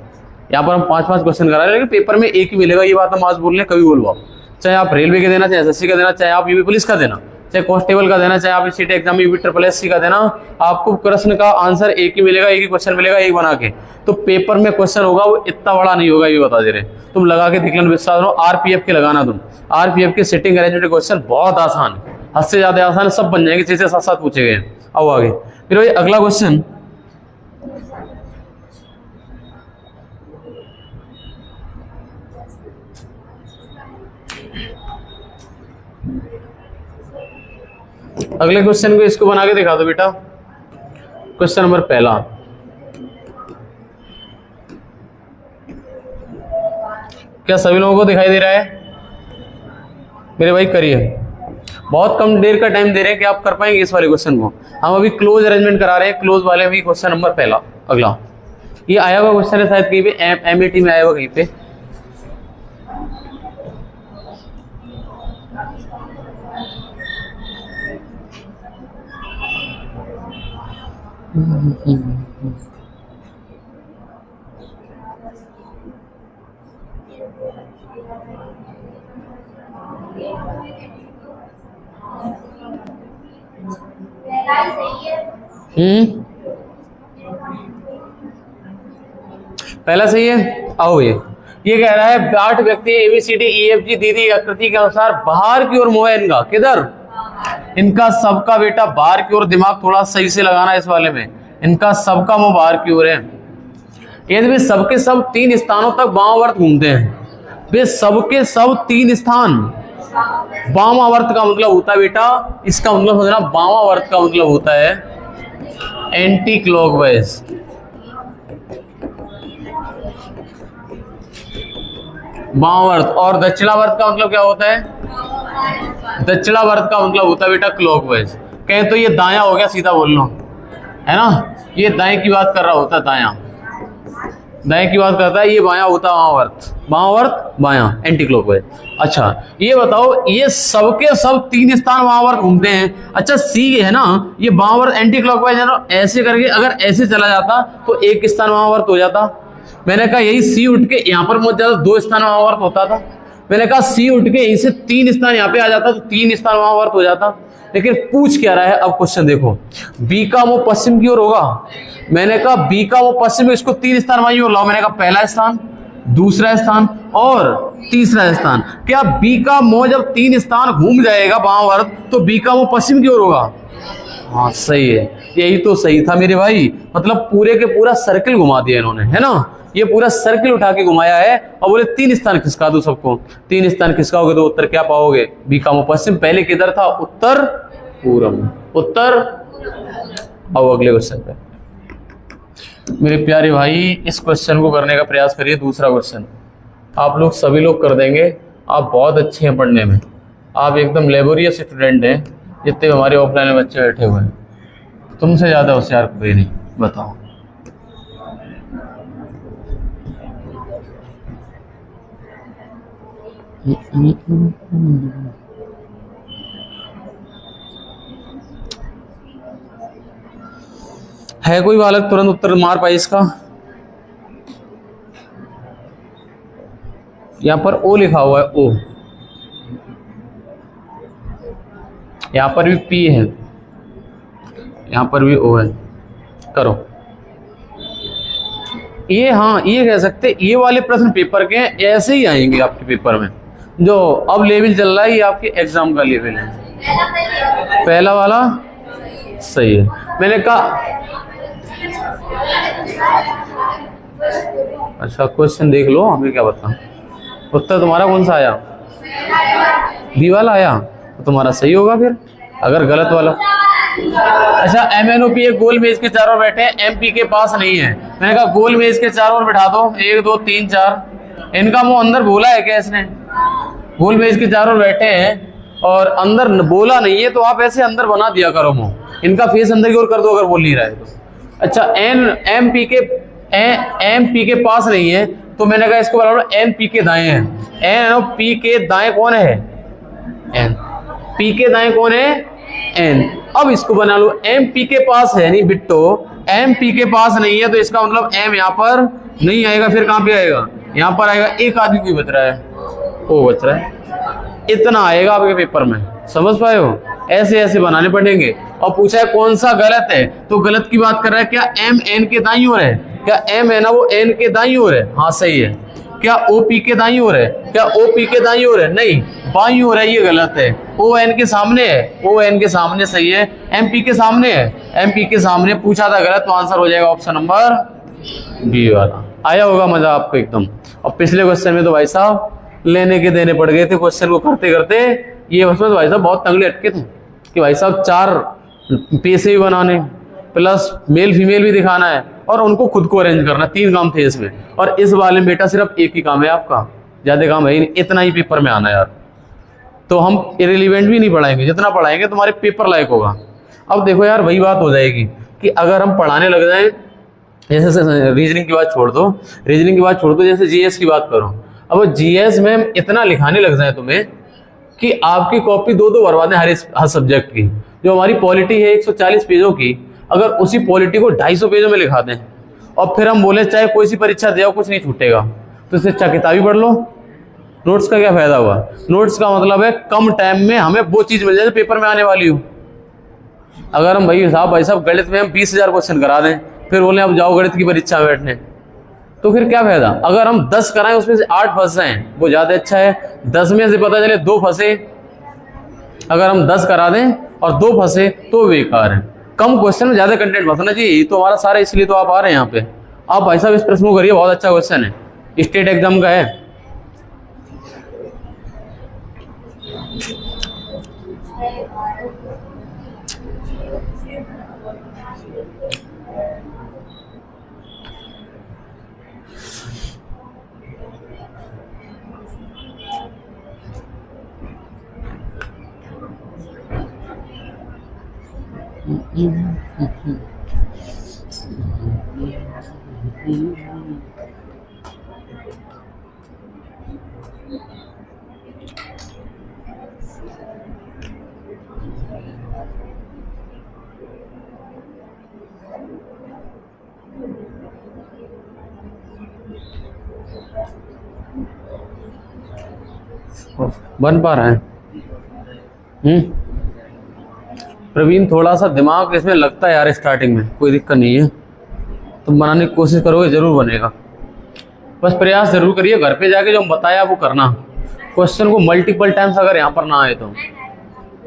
यहाँ पर हम 5 क्वेश्चन करा रहे हैं, लेकिन पेपर में एक ही मिलेगा। ये बात हम आज बोल रहे हैं, कभी बोलवाओ, चाहे आप रेलवे के देना, चाहे एसएससी का देना, चाहे आप यूपी पुलिस का देना, चाहे कांस्टेबल का देना, चाहे आप सीटी एग्जाम यूपी SSC का देना, आपको प्रश्न का आंसर एक ही मिलेगा, एक ही क्वेश्चन मिलेगा, एक बना के। तो पेपर में क्वेश्चन होगा वो इतना बड़ा नहीं होगा, ये बता दे रहे। तुम लगा के देख लेना, विश्वास हो। आरपीएफ के लगाना, तुम आरपीएफ के सिटिंग अरेंजमेंट क्वेश्चन बहुत आसान है, हद से ज्यादा आसान है, सब बन जाएंगे, 6 से 7 पूछे गए। आओ आगे, फिर भाई अगला क्वेश्चन, अगले क्वेश्चन को इसको बना के दिखा दो बेटा। क्वेश्चन नंबर पहला, क्या सभी लोगों को दिखाई दे रहा है? मेरे भाई करिए, बहुत कम देर का टाइम दे रहे हैं कि आप कर पाएंगे इस वाले क्वेश्चन को। हम अभी क्लोज अरेंजमेंट करा रहे हैं, क्लोज वाले भी। क्वेश्चन नंबर पहला, अगला, ये आया हुआ क्वेश्चन है शायद कहीं पे, एमएटी में आया हुआ कहीं पे। पहला सही है। आओ, ये कह रहा है 8 व्यक्ति ABCD EFG दी गई आकृति के अनुसार बाहर की ओर मुंह है इनका, किधर? इनका सबका बेटा बाहर की ओर, दिमाग थोड़ा सही से लगाना इस वाले में, इनका सबका मुंह बाहर की ओर है। यदि सबके सब 3 स्थानों तक वामावर्त घूमते हैं, वे सबके सब 3 स्थान वामावर्त का मतलब होता है बेटा, इसका मतलब समझना, वामावर्त का मतलब होता है एंटी क्लॉकवाइज। वामावर्त। और दक्षिणावर्त का मतलब क्या होता है? दक्षिणावर्त का मतलब होता है बेटा क्लॉकवाइज। कहें तो ये दायां हो गया, सीधा बोल लो, है ना? ये दाएं की बात कर रहा होता है, दायां दाएं की बात करता है, ये बायां होता है वामावर्त, वामावर्त बायां, एंटी क्लॉकवाइज। अच्छा ये बताओ, ये सबके सब 3 स्थान वामावर्त घूमते हैं। अच्छा सी है ना, ये वामावर्त एंटी क्लॉकवाइज है ना, ऐसे करके अगर ऐसे चला जाता तो 1 स्थान वामावर्त हो जाता। मैंने कहा यही सी उठ के यहाँ पर पहुंच जाता, 2 स्थान वामावर्त होता था। मैंने कहा सी उठ के इसे 3 स्थान यहाँ पे आ जाता तो 3 स्थान वहां वर्त हो जाता, लेकिन पूछ क्या रहा है। अब क्वेश्चन देखो, बी का वो पश्चिम की ओर होगा। मैंने कहा बी का वो पश्चिम, इसको 3 स्थान वहीं ओर लाओ। मैंने कहा पहला स्थान, दूसरा स्थान और तीसरा स्थान। क्या बी का मोह जब 3 स्थान घूम जाएगा वामावर्त तो बी का मोह पश्चिम की ओर होगा? हाँ सही है, यही तो सही था मेरे भाई। मतलब पूरे के पूरा सर्किल घुमा दिया इन्होंने, है ना। ये पूरा सर्किल उठा के घुमाया है और बोले 3 स्थान खिसका दो सबको। 3 स्थान खिसकाओगे तो उत्तर क्या पाओगे? बी का मोह पश्चिम। पहले किधर था? उत्तर पूर्व। उत्तर। आओ अगले क्वेश्चन पे। मेरे प्यारे भाई इस क्वेश्चन को करने का प्रयास करिए। दूसरा क्वेश्चन आप लोग सभी लोग कर देंगे। आप बहुत अच्छे हैं पढ़ने में, आप एकदम लेबोरियस स्टूडेंट हैं। जितने हमारे ऑफलाइन में बच्चे बैठे हुए हैं, तुमसे ज़्यादा होशियार कोई नहीं। बताओ है कोई बालक तुरंत उत्तर मार पाए इसका? यहां पर ओ लिखा हुआ है, ओ। यहां पर भी पी है, यहां पर भी ओ है। करो ये। हाँ ये कह सकते ये वाले प्रश्न पेपर के हैं, ऐसे ही आएंगे आपके पेपर में। जो अब लेवल चल रहा है ये आपके एग्जाम का लेवल है। पहला वाला सही है। मैंने कहा अच्छा क्वेश्चन देख लो, हमें क्या पता। उत्तर तुम्हारा कौन सा आया? बी वाला आया तो तुम्हारा सही होगा फिर। अगर गलत वाला, अच्छा MNOP एक गोल मेज के चारों बैठे हैं, MP के पास नहीं है। मैंने कहा गोल मेज के चारों ओर बैठा दो, 1 2 3 4। इनका मुंह अंदर बोला है क्या इसने? गोल मेज के चारों ओर बैठे हैं और अंदर बोला नहीं है, तो आप ऐसे अंदर बना दिया करो मुंह। इनका फेस अंदर की ओर कर दो अगर बोल नहीं रहा है तो। अच्छा MP के पास नहीं है, तो मैंने कहा इसको बराबर MP के दाएं है। NP के दाएं कौन है? N। P के दाएं कौन है? N। अब इसको बना लो, MP के पास है नहीं बिट्टो, MP के पास नहीं है, तो इसका मतलब M यहाँ पर नहीं आएगा। फिर कहाँ पे आएगा? यहाँ पर आएगा। एक आदमी क्यों बच रहा है? ओ बच रहा है। इतना आएगा आपके पेपर में, समझ पाए हो? ऐसे ऐसे बनाने पड़ेंगे। और पूछा है कौन सा गलत है, तो गलत की बात कर रहा है। क्या M N के दाईं ओर है? क्या M है ना वो N के दाईं ओर है? हाँ सही है। क्या OP के दाईं ओर है? क्या OP के दाईं ओर है? नहीं, बाईं ओर है, ये गलत है। ON के सामने है, ON के सामने सही है। MP के सामने है, MP के सामने। पूछा था गलत, तो आंसर हो जाएगा ऑप्शन नंबर बी वाला। आया होगा मजा आपको एकदम। और पिछले क्वेश्चन में तो भाई साहब लेने के देने पड़ गए थे क्वेश्चन को करते करते। ये उसमें तो भाई साहब बहुत तंगड़े अटके थे कि भाई साहब 4 पैसे भी बनाने, प्लस मेल फीमेल भी दिखाना है, और उनको खुद को अरेंज करना। 3 काम थे इसमें। और इस वाले में बेटा सिर्फ एक ही काम है आपका, ज्यादा काम है ही नहीं। इतना ही पेपर में आना यार। तो हम इरेलीवेंट भी नहीं पढ़ाएंगे, जितना पढ़ाएंगे तुम्हारे पेपर लायक होगा। अब देखो यार वही बात हो जाएगी कि अगर हम पढ़ाने लग जाए, जैसे रीजनिंग की बात छोड़ दो, रीजनिंग की बात छोड़ दो, जैसे GS की बात करो। अब GS में हम इतना लिखाने लग जाए तुम्हें कि आपकी कॉपी 2-2 भरवा दें हर सब्जेक्ट की। जो हमारी पॉलिटी है 140 पेजों की, अगर उसी पॉलिटी को 250 पेजों में लिखा दें और फिर हम बोले चाहे कोई सी परीक्षा दे आओ कुछ नहीं छूटेगा, तो इससे अच्छा किताबी पढ़ लो। नोट्स का क्या फायदा हुआ? नोट्स का मतलब है कम टाइम में हमें वो चीज मिल जाए जो पेपर में आने वाली हो। अगर हम भाई साहब गणित में हम 20,000 क्वेश्चन करा दें, फिर बोले अब जाओ गणित की परीक्षा में बैठने, तो फिर क्या फायदा? अगर हम 10 कराएं उसमें से 8 फंस जाएं वो ज्यादा अच्छा है। 10 में से पता चले 2 फंसे, अगर हम 10 करा दें और 2 फंसे तो बेकार है। कम क्वेश्चन में ज्यादा कंटेंट फंसना चाहिए। ये तो हमारा सारा, इसलिए तो आप आ रहे हैं यहाँ पे। आप भाई साहब इस प्रश्न को करिए, बहुत अच्छा क्वेश्चन है, स्टेट एग्जाम का है। बन पा रहा है? प्रवीण, थोड़ा सा दिमाग इसमें लगता है यार स्टार्टिंग में, कोई दिक्कत नहीं है, तुम बनाने की कोशिश करोगे जरूर बनेगा, बस प्रयास जरूर करिए। घर पे जाके जो हम बताया वो करना। क्वेश्चन को मल्टीपल टाइम्स अगर यहाँ पर ना आए तो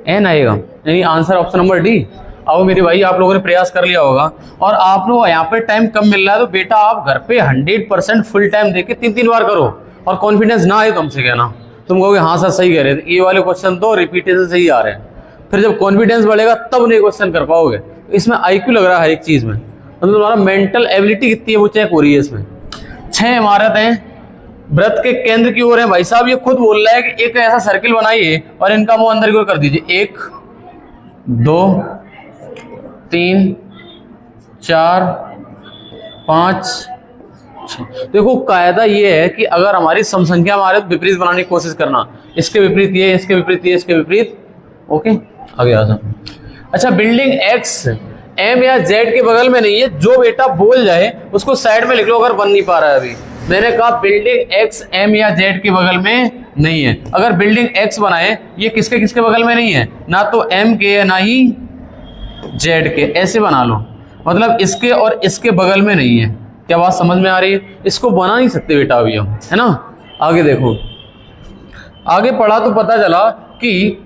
एन आएगा, यानी आंसर ऑप्शन नंबर डी। अब मेरे भाई आप लोगों ने प्रयास कर लिया होगा और आप लोग यहाँ पे टाइम कम मिल रहा है तो बेटा आप घर पे 100% फुल टाइम देके 3-3 बार करो, और कॉन्फिडेंस ना आए तो हमसे कहना, तुम कहोगे हाँ सर सही कह रहे थे, ये वाले क्वेश्चन तो रिपीटेशन से ही आ रहे हैं। फिर जब कॉन्फिडेंस बढ़ेगा तब नए क्वेश्चन कर पाओगे। इसमें आईक्यू लग रहा है हर एक चीज में, मतलब तुम्हारा मेंटल एबिलिटी कितनी है वो चेक हो रही है इसमें। 6 इमारतें व्रत के केंद्र की ओर है। भाई साहब ये खुद बोल रहा है कि एक ऐसा सर्किल बनाइए और इनका मुंह अंदर की ओर कर दीजिए। 1 2 3 4 5 6। देखो कायदा ये है कि अगर हमारी सम संख्या में आ रही है तो विपरीत बनाने की कोशिश करना। इसके विपरीत ये, इसके विपरीत ये, इसके विपरीत। ओके आगे आ जाओ। अच्छा, बिल्डिंग एक्स एम या जेड के बगल में नहीं है, जो बेटा बोल जाए उसको साइड में लिख लो अगर बन नहीं पा रहा है। अभी मैंने कहा बिल्डिंग एक्स एम या जेड के बगल में नहीं है। अगर बिल्डिंग एक्स बनाए, ये किसके किसके बगल में नहीं है, ना तो एम के है ना ही जेड के, ऐसे बना लो, मतलब इसके और इसके बगल में नहीं है। क्या बात समझ में आ रही है? इसको बना नहीं सकते बेटा अभी हम, है ना। आगे देखो, आगे पढ़ा तो पता चला कि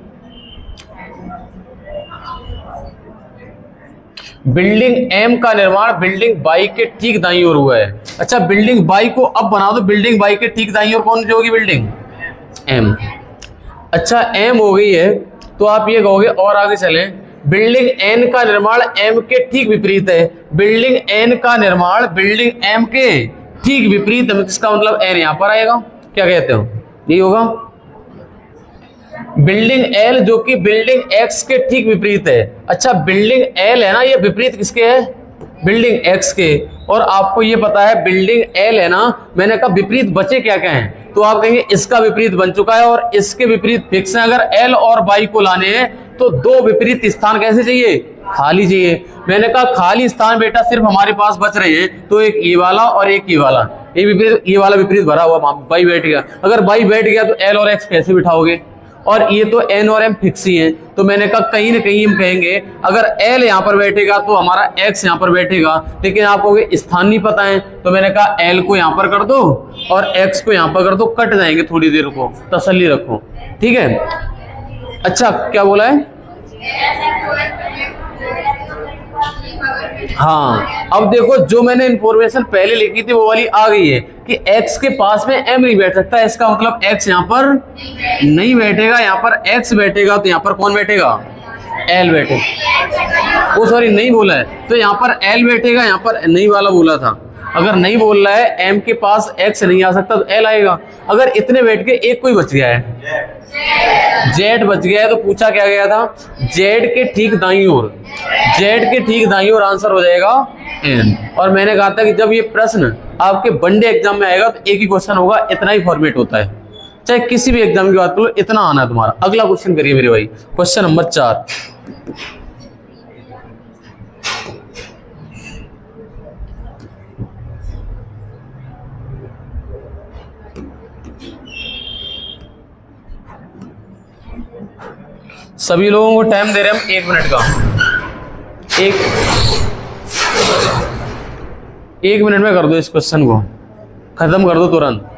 बिल्डिंग एम का निर्माण बिल्डिंग बाई के ठीक दाईं ओर हुआ है। अच्छा, बिल्डिंग बाई को अब बना दो, बिल्डिंग बाई के ठीक दाईं ओर कौन सी होगी? Building M. अच्छा, एम हो गई है तो आप ये कहोगे और आगे चलें, बिल्डिंग एन का निर्माण एम के ठीक विपरीत है। बिल्डिंग एन का निर्माण बिल्डिंग एम के ठीक विपरीत है, इसका मतलब एन यहां पर आएगा। क्या कहते हो? यही होगा। बिल्डिंग एल जो कि बिल्डिंग एक्स के ठीक विपरीत है। अच्छा, बिल्डिंग एल है ना, ये विपरीत किसके है? बिल्डिंग एक्स के। और आपको ये पता है बिल्डिंग एल है ना, मैंने कहा विपरीत बचे क्या क्या हैं, तो आप कहेंगे इसका विपरीत बन चुका है और इसके विपरीत फिक्स है। अगर एल और बाई को लाने हैं तो 2 विपरीत स्थान कैसे चाहिए? खाली चाहिए। मैंने कहा खाली स्थान बेटा सिर्फ हमारे पास बच रहे हैं, तो एक ये वाला और एक ये वाला, ये विपरीत, ये वाला विपरीत भरा हुआ, बाई बैठ गया। अगर बाई बैठ गया तो एल और एक्स कैसे बिठाओगे? और ये तो एन और एम फिक्स ही है, तो मैंने कहा कहीं ना कहीं हम कहेंगे अगर एल यहाँ पर बैठेगा तो हमारा एक्स यहाँ पर बैठेगा, लेकिन आप कहोगे स्थान नहीं पता है, तो मैंने कहा एल को यहाँ पर कर दो और एक्स को यहाँ पर कर दो, कट जाएंगे, थोड़ी देर को तसल्ली रखो, ठीक है। अच्छा, क्या बोला है? हाँ, अब देखो जो मैंने इंफॉर्मेशन पहले लिखी थी वो वाली आ गई है कि x के पास में m नहीं बैठ सकता, इसका मतलब x यहाँ पर नहीं बैठेगा, यहाँ पर x बैठेगा, तो यहाँ पर कौन बैठेगा? l बैठेगा। वो सॉरी नहीं बोला है, तो यहाँ पर l बैठेगा, यहाँ पर नहीं वाला बोला था। अगर नहीं बोल रहा है m के पास x नहीं आ सकता तो l आएगा। अगर इतने बैठ के एक कोई बच गया है, जेड बच गया है, तो पूछा क्या गया था? जेड के ठीक दाईं ओर, जेड के ठीक दाईं ओर आंसर हो जाएगा एन। और मैंने कहा था कि जब ये प्रश्न आपके वनडे एग्जाम में आएगा तो एक ही क्वेश्चन होगा, इतना ही फॉर्मेट होता है, चाहे किसी भी एग्जाम की बात करो, इतना आना है तुम्हारा। अगला क्वेश्चन करिए मेरे भाई, क्वेश्चन नंबर 4। सभी लोगों को टाइम दे रहे हैं हम 1 मिनट का, 1 मिनट में कर दो इस क्वेश्चन को, खत्म कर दो तुरंत।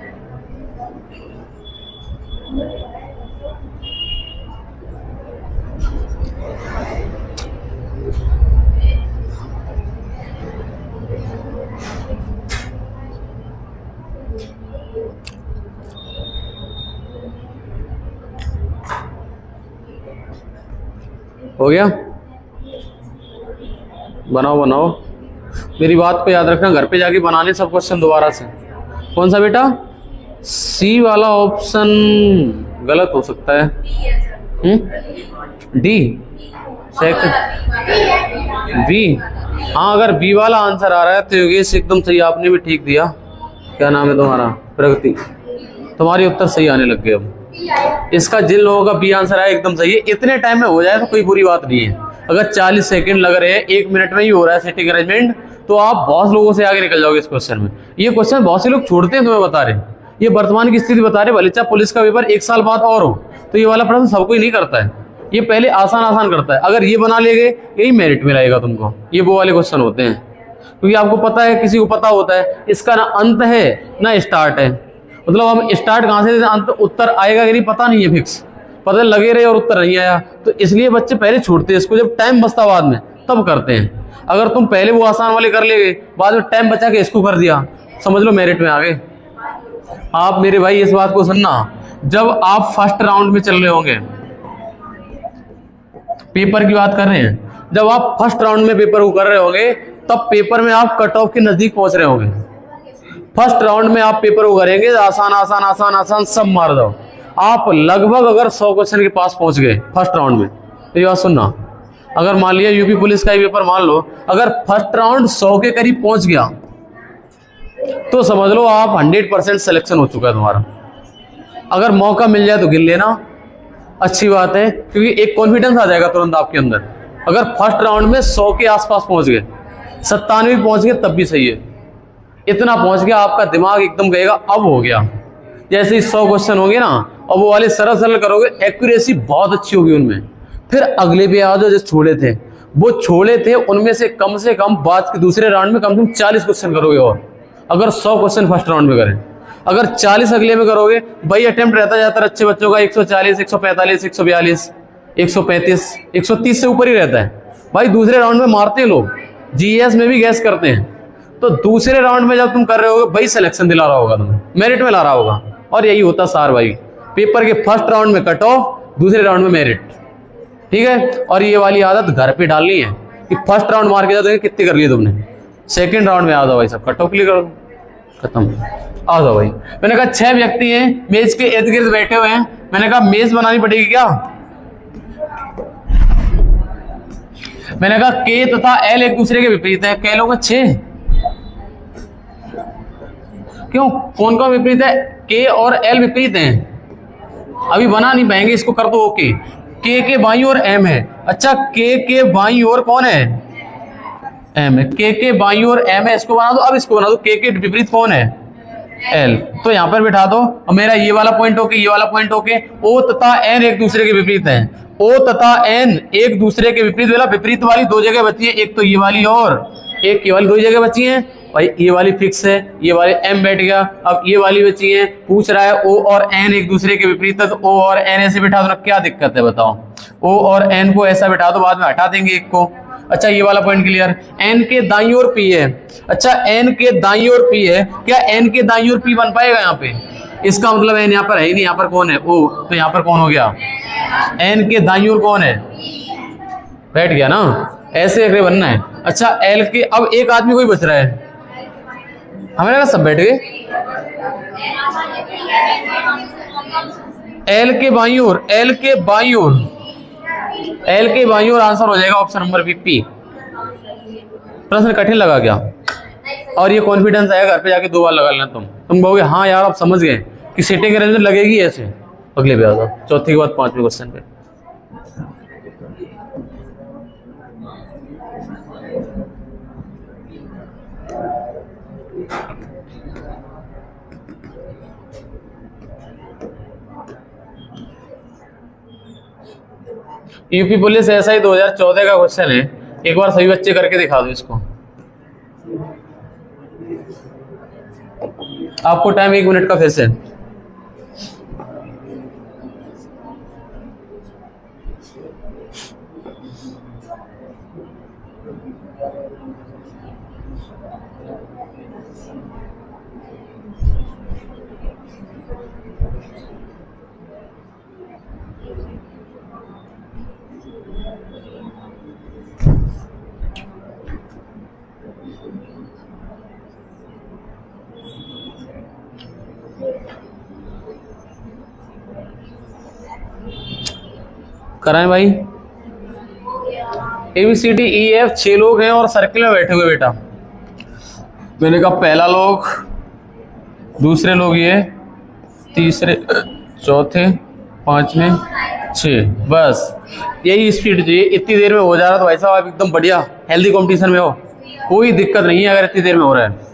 हो गया? बनाओ बनाओ, मेरी बात को याद रखना, घर पे जाके बनाने सब क्वेश्चन दोबारा से। कौन सा बेटा? सी वाला ऑप्शन गलत हो सकता है। D second, B. हाँ, अगर बी वाला आंसर आ रहा है तो योगेश एकदम सही, आपने भी ठीक दिया। क्या नाम है तुम्हारा? प्रगति। तुम्हारी उत्तर सही आने लग गए अब। इसका जिन लोगों का बी आंसर आया एकदम सही है। इतने टाइम में हो जाए तो कोई बुरी बात नहीं है। अगर 40 सेकंड लग रहे हैं, 1 मिनट में ही हो रहा है सिटिंग अरेंजमेंट, तो आप बहुत लोगों से आगे निकल जाओगे इस क्वेश्चन में। ये क्वेश्चन बहुत से लोग छोड़ते हैं, तुम्हें बता रहे हैं, ये वर्तमान की स्थिति बता रहे, भले चाहे पुलिस का पेपर 1 साल बाद और हो, तो ये वाला प्रश्न सबको ही नहीं करता है, ये पहले आसान करता है। अगर ये बना लेंगे यही मेरिट में लाएगा तुमको, ये वो वाले क्वेश्चन होते हैं, क्योंकि आपको पता है, किसी को पता होता है इसका ना अंत है ना स्टार्ट है, मतलब हम स्टार्ट कहाँ से अंत उत्तर आएगा कि नहीं पता नहीं है फिक्स, पता लगे रहे और उत्तर नहीं आया, तो इसलिए बच्चे पहले छोड़ते हैं इसको, जब टाइम बचता बाद में तब करते हैं। अगर तुम पहले वो आसान वाले कर लेगे, बाद में टाइम बचा के इसको कर दिया, समझ लो मेरिट में आ गए आप। मेरे भाई इस बात को सुनना, जब आप फर्स्ट राउंड में चल रहे होंगे, पेपर की बात कर रहे हैं, जब आप फर्स्ट राउंड में पेपर को कर रहे होंगे, तब पेपर में आप कट ऑफ के नजदीक पहुंच रहे होंगे। फर्स्ट राउंड में आप पेपर को करेंगे, आसान सब मार दो, आप लगभग अगर 100 क्वेश्चन के पास पहुंच गए फर्स्ट राउंड में, तो ये बात सुनना, अगर मान लिया यूपी पुलिस का ही पेपर मान लो, अगर फर्स्ट राउंड 100 के करीब पहुंच गया, तो समझ लो आप 100% सिलेक्शन हो चुका है तुम्हारा। अगर मौका मिल जाए तो गिन लेना, अच्छी बात है, क्योंकि एक कॉन्फिडेंस आ जाएगा तुरंत आपके अंदर। अगर फर्स्ट राउंड में 100 के आसपास पहुंच गए, 97 पहुंच गए, तब भी सही है, इतना पहुंच गया आपका दिमाग एकदम कहेगा अब हो गया। जैसे ही 100 क्वेश्चन होंगे ना, और वो वाले सरल करोगे, एक्यूरेसी बहुत अच्छी होगी उनमें, फिर अगले पे आ जाओ, जो छोड़े थे उनमें से कम बाद के दूसरे राउंड में कम से कम 40 क्वेश्चन करोगे, और अगर 100 क्वेश्चन फर्स्ट राउंड में करें, अगर 40 अगले में करोगे, भाई अटेम्प्ट रहता जाता है अच्छे बच्चों का 140, 145, 142, 135, 130 से ऊपर ही रहता है भाई। दूसरे राउंड में मारते हैं लोग, जीएस में भी गैस करते हैं, तो दूसरे राउंड में जब तुम कर रहे होगे, भाई सिलेक्शन दिला रहा होगा तुम्हें, मेरिट में ला रहा होगा। और यही होता सार भाई, पेपर के फर्स्ट राउंड में कट ऑफ, दूसरे राउंड में मेरिट, ठीक है। और ये वाली आदत घर पे डालनी है कि फर्स्ट राउंड मार के जाओ, कितनी कर लिए तुमने, सेकंड राउंड में आ जाओ भाई, सब कट ऑफ क्लियर कर दो, खत्म, आ जाओ भाई। मैंने कहा 6 व्यक्ति हैं, मेज के इर्द गिर्द बैठे हुए हैं, मैंने कहा मेज बनानी पड़ेगी क्या, मैंने कहा के तथा एल एक दूसरे के विपरीत है, कह लोगे 6, क्यों, कौन कौन विपरीत है, के और एल विपरीत हैं, अभी बना नहीं पाएंगे, इसको कर दो ओके। के बाईं ओर एम है, अच्छा के बाईं ओर कौन है, एम है, के बाईं ओर एम है, इसको बना दो। अब इसको बना दो, के विपरीत कौन है, एल, तो यहां पर बिठा दो। और मेरा ये वाला पॉइंट ओके, ये वाला पॉइंट ओके, ओ तथा एन एक दूसरे के विपरीत हैं, ओ तथा एन एक दूसरे के विपरीत, वाला विपरीत वाली 2 जगह बची है, एक तो ये वाली और एक ये वाली, 2 जगह बची हैं भाई, ये वाली फिक्स है, ये वाली एम बैठ गया, अब ये वाली बची है, पूछ रहा है ओ और एन एक दूसरे के विपरीत है, तो ओ और एन ऐसे बिठा दो ना, क्या दिक्कत है बताओ, ओ और एन को ऐसा बिठा दो, बाद में हटा देंगे एक को। अच्छा ये वाला पॉइंट क्लियर, एन के दाईं ओर पी है, अच्छा एन के दाईं ओर पी है, क्या एन के दाईं ओर पी बन पाएगा यहाँ पे, इसका मतलब एन यहाँ पर है ही नहीं, यहाँ पर कौन है, ओ, तो यहाँ पर कौन हो गया, एन के दाईं ओर कौन है, बैठ गया ना, ऐसे एक बनना है। अच्छा एल के, अब एक आदमी कोई बच रहा है, हमें लगा सब बैठ गए, एल के बाईं ओर, एल के बाईं ओर, एल के बाईं ओर आंसर हो जाएगा ऑप्शन नंबर पी। प्रश्न कठिन लगा क्या, और ये कॉन्फिडेंस आएगा, घर पे जाके 2 बार लगा लेना, तुम कहोगे हाँ यार आप समझ गए कि सिटिंग अरेंजमेंट लगेगी ऐसे। अगले पे आ जाओ, चौथी के बाद 5वें क्वेश्चन पे। यूपी पुलिस ऐसा ही 2014 का क्वेश्चन है, एक बार सभी बच्चे करके दिखा दो इसको, आपको टाइम 1 मिनट का फिर से। कराएं भाई, ABCDEF 6 लोग हैं और सर्किल में बैठे हुए बेटा। मैंने कहा पहला लोग, दूसरे लोग ये, तीसरे, चौथे, 5वें, 6, बस यही स्पीड चाहिए। इतनी देर में हो जा रहा तो भाई साहब आप एकदम बढ़िया हेल्दी कंपटीशन में हो, कोई दिक्कत नहीं है अगर इतनी देर में हो रहा है।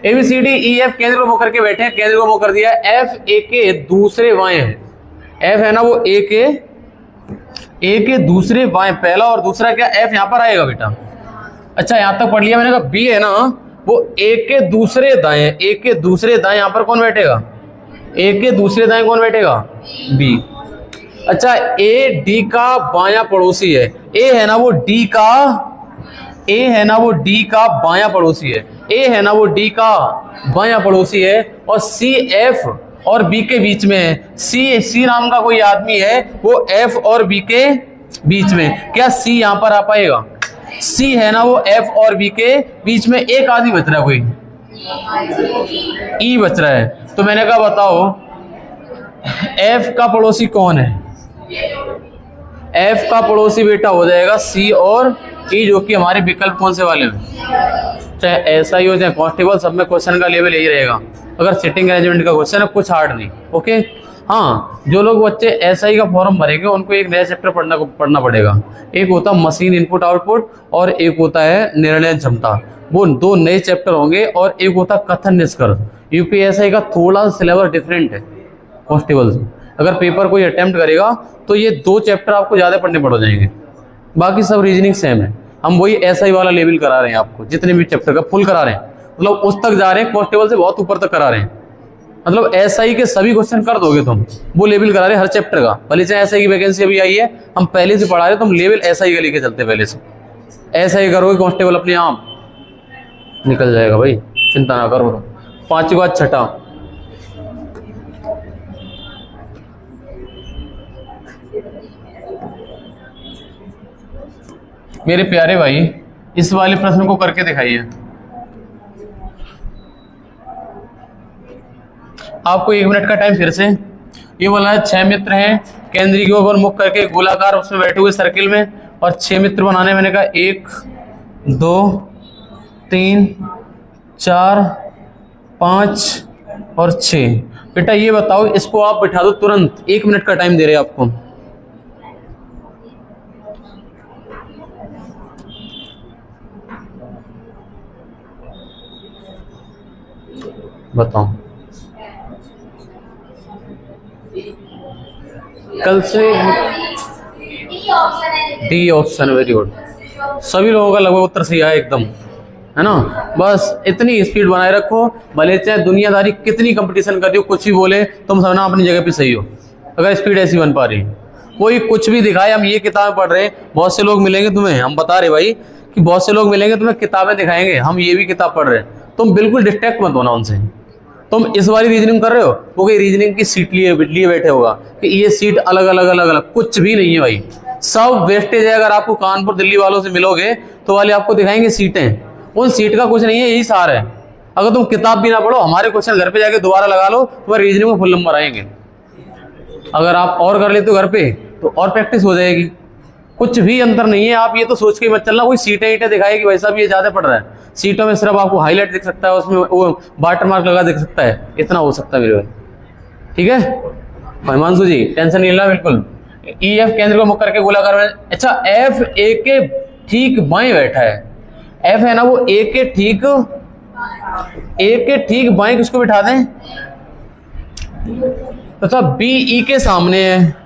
ABCD EF केंद्र को मुख करके बैठे हैं, केंद्र को मुख कर दिया। F A के दूसरे बाएं है, F है ना वो A के दूसरे बाएं, पहला और दूसरा क्या F यहाँ पर आएगा बेटा। अच्छा यहां तक पढ़ लिया मैंने कहा B है ना वो A के दूसरे दाएं, A के दूसरे दाएं यहाँ पर कौन बैठेगा, A के दूसरे दाएं कौन बैठेगा B। अच्छा A D का बायां पड़ोसी है, A है ना वो D का बायां पड़ोसी है, A है ना वो D का बायां पड़ोसी है, और C F और B के बीच में है। C नाम का कोई आदमी है वो F और B के बीच में, क्या C यहाँ पर आ पाएगा? C है ना वो F और B के बीच में, एक आदमी बच रहा है, कोई E बच रहा है। तो मैंने कहा बताओ F का पड़ोसी कौन है? F का पड़ोसी बेटा हो जाएगा C और E, जो कि हमारे विकल्प कौन से वाले हैं, चाहे ऐसा ही हो चाहे कांस्टेबल, सब में क्वेश्चन का लेवल यही रहेगा। अगर सिटिंग अरेंजमेंट का क्वेश्चन है, कुछ हार्ड नहीं। ओके हाँ, जो लोग बच्चे SI का फॉर्म भरेंगे उनको एक नया चैप्टर पढ़ना पड़ेगा। एक होता है मशीन इनपुट आउटपुट और एक होता है निर्णय क्षमता, वो दो नए चैप्टर होंगे। और एक होता है कथन निष्कर्ष। UPSI का थोड़ा सा सिलेबस डिफरेंट है कांस्टेबल से। अगर पेपर कोई अटेम्प्ट करेगा तो ये दो चैप्टर आपको ज़्यादा पढ़ने पड़ जाएंगे, बाकी सब रीजनिंग सेम है। हम वही SI वाला लेवल करा रहे हैं आपको, जितने भी चैप्टर का फुल करा रहे हैं, मतलब उस तक जा रहे हैं, कांस्टेबल से बहुत ऊपर तक करा रहे हैं। मतलब SI के सभी क्वेश्चन कर दोगे तुम, वो लेवल करा रहे हैं हर चैप्टर का। भले चाहे SI की वैकेंसी अभी आई है, हम पहले से पढ़ा रहे हैं, तुम लेवल SI का लेके चलते पहले से। SI करोगे कांस्टेबल अपने आप निकल जाएगा भाई, चिंता ना करो। 5 के बाद छठा, मेरे प्यारे भाई इस वाले प्रश्न को करके दिखाइए। आपको 1 मिनट का टाइम फिर से। ये बोला है 6 मित्र हैं, केंद्रीय के ऊपर मुख करके गोलाकार उसमें बैठे हुए सर्किल में, और 6 मित्र बनाने। मैंने कहा 1 2 3 4 5 और 6। बेटा ये बताओ, इसको आप बिठा दो तुरंत, 1 मिनट का टाइम दे रहे हैं आपको। बताओ कल से डी ऑप्शन, वेरी गुड। सभी लोगों का लगभग उत्तर सही आया एकदम, है ना। बस इतनी स्पीड बनाए रखो, भले चाहे दुनियादारी कितनी कंपटीशन कर रही हो, कुछ भी बोले, तुम समझना अपनी जगह पे सही हो। अगर स्पीड ऐसी बन पा रही, कोई कुछ भी दिखाए, हम ये किताब पढ़ रहे हैं, बहुत से लोग मिलेंगे तुम्हें, हम बता रहे भाई कि बहुत से लोग मिलेंगे तुम्हें किताबें दिखाएंगे, हम ये भी किताब पढ़ रहे हैं, तुम बिल्कुल डिस्ट्रैक्ट मत होना उनसे। तुम इस वाली रीजनिंग कर रहे हो, वो कोई रीजनिंग की सीट लिए बैठे होगा कि ये सीट अलग अलग अलग अलग, कुछ भी नहीं है भाई, सब वेस्टेज है। अगर आपको कानपुर दिल्ली वालों से मिलोगे तो वाले आपको दिखाएंगे सीटें, उन सीट का कुछ नहीं है, यही सार है। अगर तुम किताब भी ना पढ़ो, हमारे क्वेश्चन घर पे जाके दोबारा लगा लो, तुम्हारे रीजनिंग में फुल नंबर आएंगे। अगर आप और कर लेते हो घर पे तो और प्रैक्टिस हो जाएगी। कुछ भी अंतर नहीं है, आप ये तो सोच के मत चलना कोई सीटें दिखाएगी वैसा भी ये ज्यादा पढ़ रहा है। सीटों में सिर्फ आपको हाईलाइट दिख सकता है, उसमें वो वाटर मार्क लगा दिख सकता है, इतना हो सकता है मेरे भाई। ठीक है हिमांशु जी, टेंशन नहीं लेना बिल्कुल। EF केंद्र को मुख करके गोलाकार में, अच्छा F A के ठीक बाएं बैठा है, F है ना वो A के ठीक बाएं, किसको बिठा दें? तथा B E के सामने है,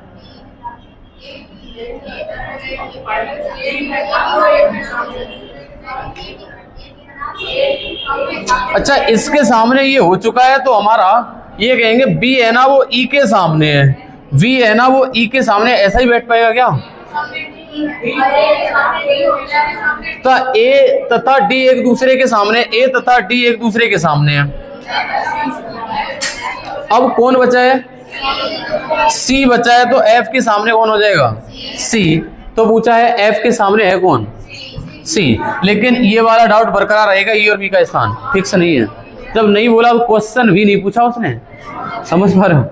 अच्छा इसके सामने ये हो चुका है, तो हमारा ये कहेंगे B है ना वो E के सामने है, V है ना वो E के सामने, ऐसा ही बैठ पाएगा क्या? तो A तथा D एक दूसरे के सामने, A तथा D एक दूसरे के सामने है। अब कौन बचा है? C बचा है, तो F के सामने कौन हो जाएगा? C। तो पूछा है F के सामने है कौन? C। लेकिन ये वाला डाउट बरकरार रहेगा, E और B का स्थान फिक्स नहीं है। जब नहीं बोला तो क्वेश्चन भी नहीं पूछा उसने, समझ पा रहे हो?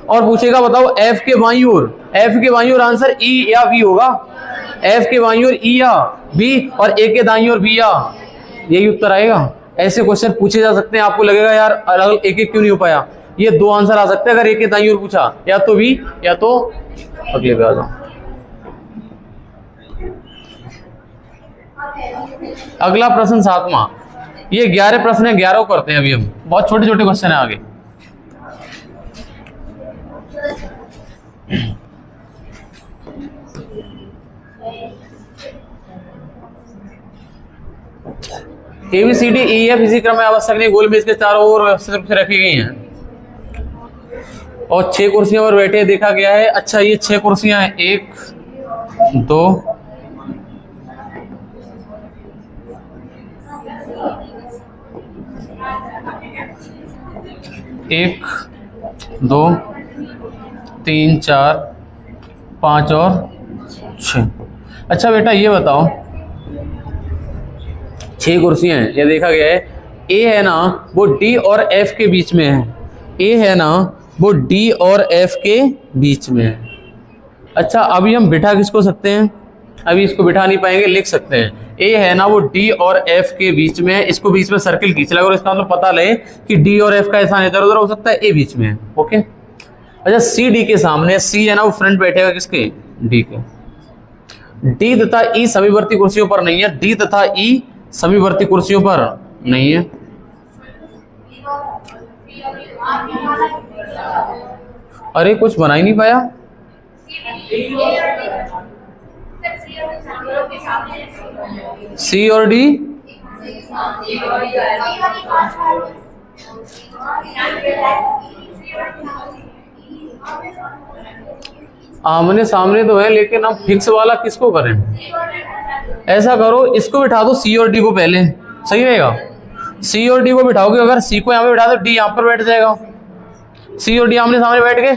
और पूछेगा बताओ F के बाईं ओर आंसर E या V होगा, F के बाईं ओर E या B, और A के दाईं ओर B या, यही उत्तर आएगा। ऐसे क्वेश्चन पूछे जा सकते हैं। आपको लगेगा यार अलग एक क्यों नहीं हो पाया, ये 2 आंसर आ सकते हैं अगर A के दाईं ओर पूछा, या तो B या तो अगले पे आ जाओ। अगला प्रश्न 7वां, ये 11 प्रश्न है, 11 करते हैं अभी हम, बहुत छोटे छोटे क्वेश्चन है आगे। ABCD EF इसी क्रम में आवश्यक नहीं, गोल मेज के चारों ओर व्यवस्थित रूप से रखी गई हैं और 6 कुर्सियों पर बैठे देखा गया है। अच्छा, ये 6 कुर्सियां हैं, 1 2 1 2 3 4 5 और 6। अच्छा बेटा ये बताओ, 6 कुर्सियां हैं, ये देखा गया है। ए है ना वो डी और एफ के बीच में है, ए है ना वो डी और एफ के बीच में है। अच्छा, अभी हम बिठा किसको सकते हैं? अभी इसको बिठा नहीं पाएंगे, लिख सकते हैं। ए है ना वो डी और एफ के बीच में है, इसको बीच में सर्किल खींच लगा और इसका मतलब पता लगे कि डी और एफ का स्थान इधर उधर हो सकता है, ए बीच में है। ओके। अच्छा, सी डी के सामने, सी है ना वो फ्रंट बैठेगा किसके? डी के। डी तथा ई समीवर्ती कुर्सियों पर नहीं है, डी तथा ई समीवर्ती कुर्सियों पर नहीं है। अरे कुछ बना ही नहीं पाया। सी और डी आमने सामने तो है, लेकिन हम फिक्स वाला किसको करें? ऐसा करो, इसको बिठा दो सी और डी को पहले, सही रहेगा। सी और डी को बिठाओगे, अगर सी को यहाँ पे बिठा दो डी यहाँ पर बैठ जाएगा, सी और डी आमने सामने बैठ गए।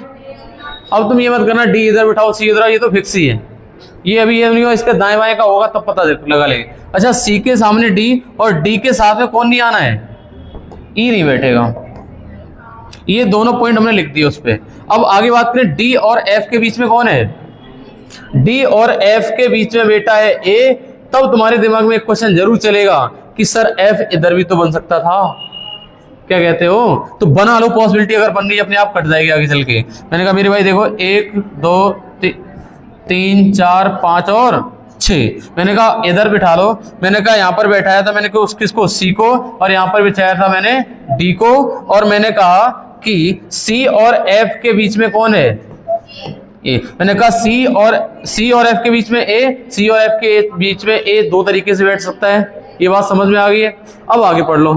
अब तुम ये मत करना डी इधर बिठाओ सी इधर, ये तो फिक्स ही है। ये अभी ये नहीं हो, इसके दाएं बाएं का होगा तब पता लगा लेगा। अच्छा, सी के सामने डी और डी के साथ में कौन नहीं आना है? ई नहीं बैठेगा। ये दोनों पॉइंट हमने लिख दिए उस पे। अब आगे बात करें, डी और एफ के बीच में कौन है? डी और एफ के बीच में बेटा है ए। तब तुम्हारे दिमाग में एक क्वेश्चन जरूर चलेगा कि सर एफ इधर भी तो बन सकता था, क्या कहते हो? तो बना लो, पॉसिबिलिटी अगर बन गई अपने आप कट जाएगी आगे चल के। मैंने कहा मेरे भाई देखो 1 2 3 4 5 और 6। मैंने कहा इधर बिठा लो, मैंने कहा यहाँ पर बैठाया था मैंने किसको? सी को, और यहाँ पर बिठाया था मैंने डी को, और मैंने कहा कि सी और एफ के बीच में कौन है? ए। मैंने कहा सी और एफ के बीच में ए, सी और एफ के बीच में ए दो तरीके से बैठ सकता है। ये बात समझ में आ गई है। अब आगे पढ़ लो।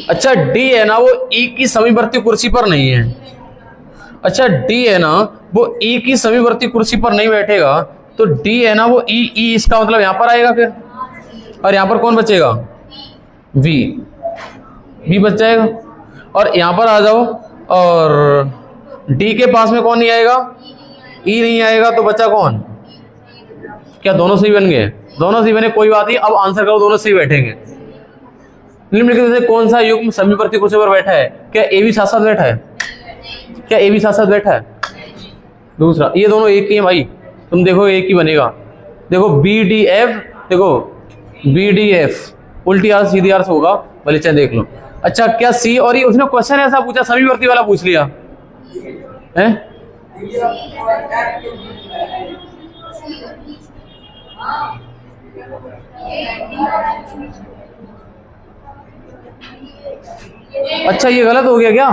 अच्छा, डी है ना वो ई की समीवर्ती कुर्सी पर नहीं है। अच्छा, डी है ना वो ई की समीवर्ती कुर्सी पर नहीं बैठेगा, तो डी है ना वो ई इसका मतलब यहां पर आएगा फिर, और यहां पर कौन बचेगा? वी बच जाएगा। और यहां पर आ जाओ, और डी के पास में कौन नहीं आएगा? ई नहीं आएगा, तो बचा कौन? क्या दोनों सही बन गए? दोनों सही बने, कोई बात नहीं। अब आंसर करो, दोनों सही बैठेंगे। निम्नलिखित से कौन सा युग्म समीवर्ती कुर्सी पर बैठा है? क्या ए भी साथ साथ बैठा है? क्या ए भी साथ साथ बैठा है? दूसरा, ये दोनों एक ही है भाई, तुम देखो एक ही बनेगा। देखो बी डी एफ, देखो बी डी एफ उल्टी आर सीधी आर से होगा, भले चाहे देख लो। अच्छा, क्या सी और ई, उसने क्वेश्चन ऐसा पूछा समीवर्ती वाला पूछ लिया है? अच्छा, ये गलत हो गया क्या?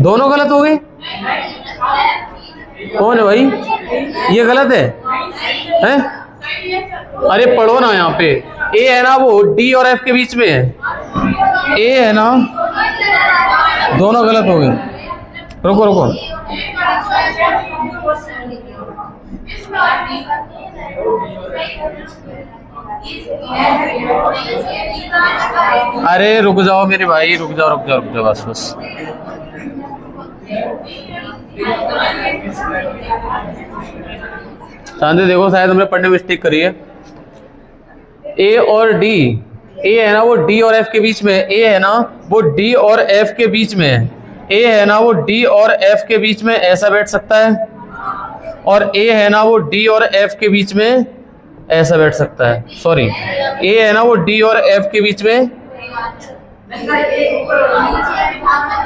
दोनों गलत हो गए? कौन है भाई? ये गलत है? हैं? अरे पढ़ो ना, यहाँ पे ए है ना वो डी और एफ के बीच में है, ए है ना, दोनों गलत हो गए। रुको रुको, अरे रुक जाओ मेरे भाई, रुक जाओ बस। शांति, देखो शायद हमने पढ़ने में मिस्टेक करी है। ए और डी, ए है ना वो डी और एफ के बीच में, ए है ना वो डी और एफ के बीच में है, ए है ना वो डी और एफ के बीच में ऐसा बैठ सकता है, और ए है ना वो डी और एफ के बीच में ऐसा बैठ सकता है। सॉरी, ए है ना वो डी और एफ के बीच में,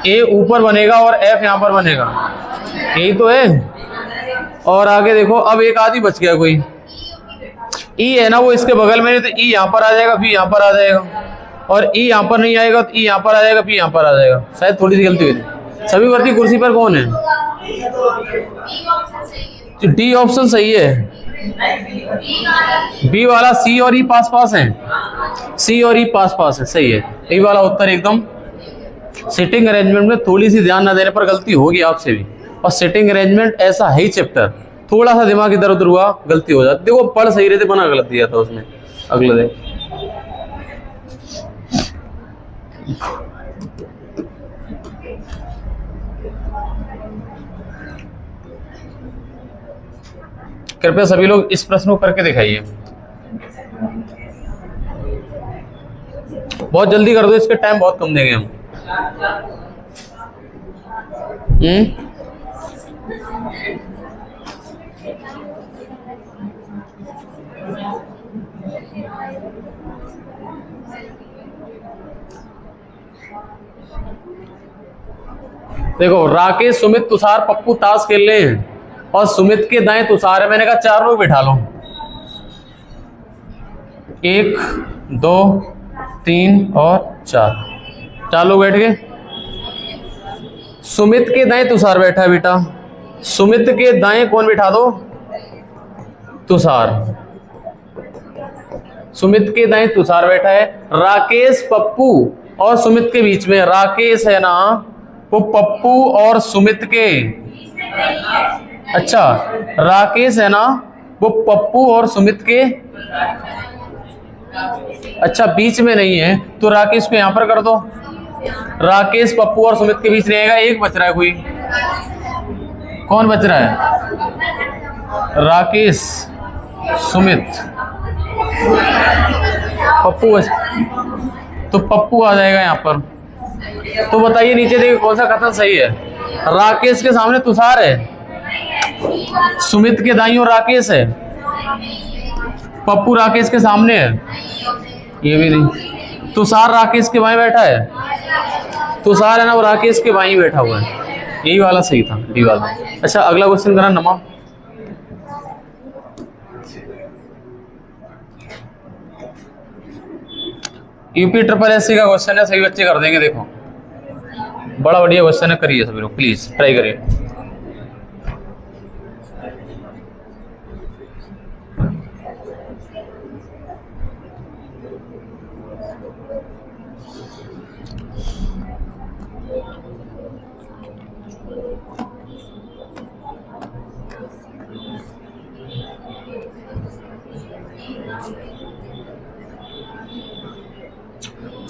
ए ऊपर बनेगा और एफ यहाँ पर बनेगा, यही तो है। और आगे देखो, अब एक आदि बच गया कोई, ई है ना वो इसके बगल में नहीं, तो ई यहाँ पर आ जाएगा, फिर यहाँ पर आ जाएगा, और ई यहाँ पर नहीं आएगा तो ई यहाँ पर आ जाएगा, फिर यहाँ पर आ जाएगा। शायद थोड़ी सी गलती हुई। सभी वर्ती कुर्सी पर कौन है? डी ऑप्शन सही है। बी वाला सी और ई पास पास है, सी और ई पास पास है, सही है। ए वाला उत्तर एकदम। सिटिंग अरेंजमेंट में थोड़ी सी ध्यान न देने पर गलती होगी आपसे भी, और सिटिंग अरेंजमेंट ऐसा है ही चैप्टर, थोड़ा सा दिमाग इधर उधर हुआ गलती हो जाती। देखो पढ़ सही रहे थे, बना गलत दिया था उसने अगले दिन। कृपया सभी लोग इस प्रश्न को करके दिखाइए, बहुत जल्दी कर दो, इसके टाइम बहुत कम देंगे हम। देखो राकेश, सुमित, तुषार, पप्पू ताश खेल रहे हैं, और सुमित के दाएं तुषार है। मैंने कहा 4 लोग बिठा लो, 1 2 3 और 4 लोग बैठ गए। सुमित के दाएं तुषार बैठा है बेटा, सुमित के दाएं कौन बिठा दो? तुषार। सुमित के दाएं तुषार बैठा है। राकेश, पप्पू और सुमित के बीच में राकेश है ना, वो पप्पू और सुमित के, अच्छा राकेश है ना, वो पप्पू और सुमित के, अच्छा बीच में नहीं है, तो राकेश को यहां पर कर दो। राकेश पप्पू और सुमित के बीच रहेगा। एक बच रहा है, कोई कौन बच रहा है? राकेश, सुमित, पप्पू, तो पप्पू आ जाएगा यहाँ पर। तो बताइए नीचे देखिए कौन सा कथन सही है? राकेश के सामने तुषार है, सुमित के दाईं ओर राकेश है, पप्पू राकेश के सामने है, ये भी नहीं। तुषार राकेश के बाएं बैठा है, तुषार है ना वो राकेश के बाएं बैठा हुआ है, यही वाला सही था, डी वाला। अच्छा अगला क्वेश्चन करा नमा। यूपी ट्रिपल एससी का क्वेश्चन है, सभी बच्चे कर देंगे। देखो बड़ा बढ़िया क्वेश्चन है, करिए सभी लोग प्लीज ट्राई करिए।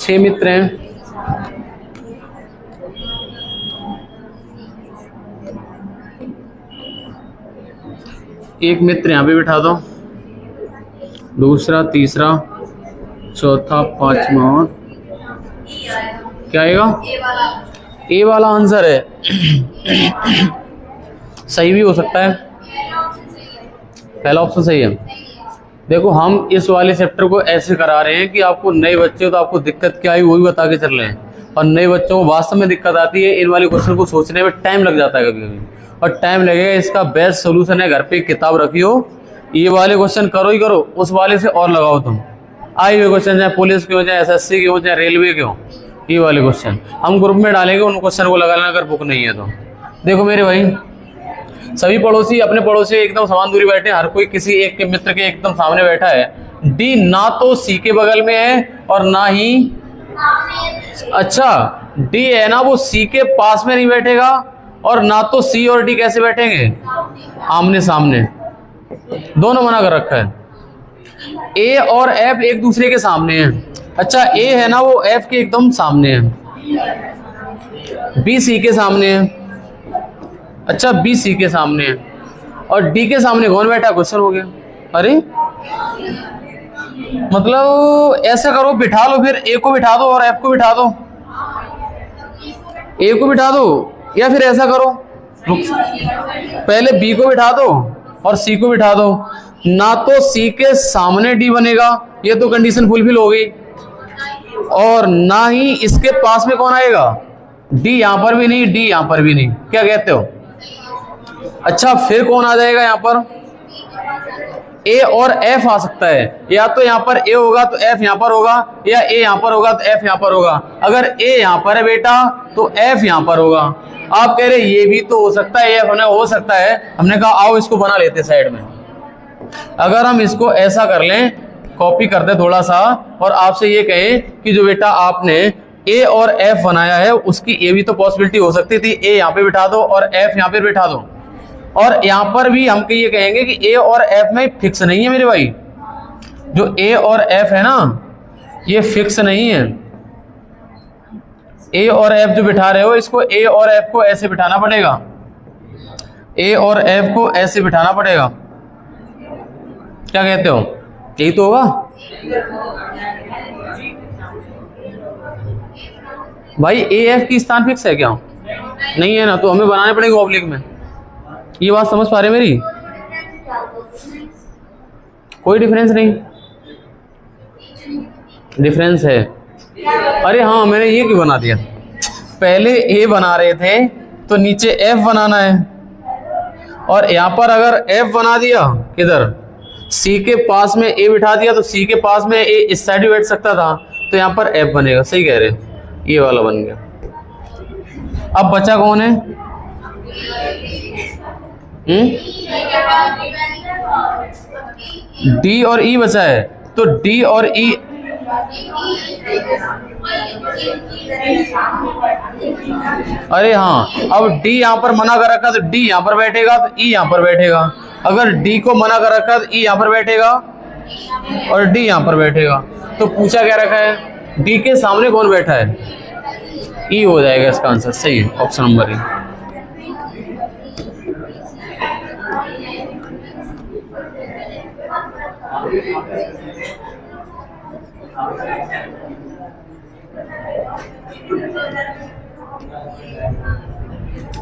छह मित्र हैं, एक मित्र यहाँ पे बिठा दो, दूसरा, तीसरा, चौथा, पांचवा, और क्या आएगा? ए वाला आंसर है। सही भी हो सकता है, पहला ऑप्शन सही है। देखो हम इस वाले चैप्टर को ऐसे करा रहे हैं कि आपको नए बच्चे हो तो आपको दिक्कत क्या आई वो भी बता के चल रहे हैं, और नए बच्चों को वास्तव में दिक्कत आती है, इन वाले क्वेश्चन को सोचने में टाइम लग जाता है कभी कभी, और टाइम लगेगा। इसका बेस्ट सोल्यूशन है घर पे एक किताब रखियो, ये वाले क्वेश्चन करो ही करो, उस वाले से और लगाओ तुम। आए हुए क्वेश्चन चाहे पुलिस के हो, चाहे SSC के हो, चाहे रेलवे के हो, ये वाले क्वेश्चन हम ग्रुप में डालेंगे, उन क्वेश्चन को लगा लेना अगर बुक नहीं है तो। देखो मेरे भाई, सभी पड़ोसी अपने पड़ोसी एकदम समान दूरी बैठे हैं, हर कोई किसी एक के मित्र के एकदम सामने बैठा है। डी ना तो सी के बगल में है और ना ही, अच्छा डी है ना वो सी के पास में नहीं बैठेगा, और ना तो सी और डी कैसे बैठेंगे? आमने सामने, दोनों मना कर रखा है। ए और एफ एक दूसरे के सामने है, अच्छा ए है ना वो एफ के एकदम सामने है, बी सी के सामने है, अच्छा बी सी के सामने है, और डी के सामने कौन बैठा? क्वेश्चन हो गया। अरे मतलब ऐसा करो, बिठा लो, फिर ए को बिठा दो और एफ को बिठा दो, ए को बिठा दो, या फिर ऐसा करो पहले बी को बिठा दो और सी को बिठा दो। ना तो सी के सामने डी बनेगा, ये तो कंडीशन फुलफिल हो गई, और ना ही इसके पास में कौन आएगा? डी यहां पर भी नहीं, डी यहां पर भी नहीं, क्या कहते हो? अच्छा फिर कौन आ जाएगा यहाँ पर? ए और एफ आ सकता है, या तो यहाँ पर ए होगा तो एफ यहाँ पर होगा, या ए यहाँ पर होगा तो एफ यहाँ पर होगा। अगर ए यहाँ पर है बेटा तो एफ यहाँ पर होगा। आप कह रहे ये भी तो हो सकता है, एफ हो सकता है। हमने कहा आओ इसको बना लेते साइड में। अगर हम इसको ऐसा कर लें, कॉपी कर दे थोड़ा सा, और आपसे ये कहें कि जो बेटा आपने ए और एफ बनाया है उसकी ये भी तो पॉसिबिलिटी हो सकती थी, ए यहाँ पे बिठा दो और एफ यहाँ पे बिठा दो। और यहाँ पर भी हम ये कहेंगे कि ए और एफ में फिक्स नहीं है मेरे भाई, जो ए और एफ है ना ये फिक्स नहीं है। ए और एफ जो बिठा रहे हो, इसको ए और एफ को ऐसे बिठाना पड़ेगा, ए और एफ को ऐसे बिठाना पड़ेगा। क्या कहते हो, यही तो होगा भाई। ए एफ की स्थान फिक्स है क्या? नहीं है ना, तो हमें बनाने पड़ेगा ऑब्लिक में। ये बात समझ पा रहे मेरी? कोई डिफरेंस नहीं? डिफरेंस है। अरे हाँ, मैंने ये क्यों बना दिया, पहले ए बना रहे थे तो नीचे एफ बनाना है, और यहां पर अगर एफ बना दिया किधर सी के पास में ए बिठा दिया तो सी के पास में ए इस साइड भी बैठ सकता था, तो यहां पर एफ बनेगा। सही कह रहे हो, ये वाला बन गया। अब बचा कौन है? डी और ई बचा है, तो डी और ई अरे हाँ, अब डी यहाँ पर मना कर रखा तो डी यहाँ पर बैठेगा, तो ई यहाँ पर बैठेगा। अगर डी को मना कर रखा तो ई यहाँ पर बैठेगा और डी यहाँ पर बैठेगा। तो पूछा क्या रखा है, डी के सामने कौन बैठा है? ई हो जाएगा इसका आंसर। सही है, ऑप्शन नंबर ई।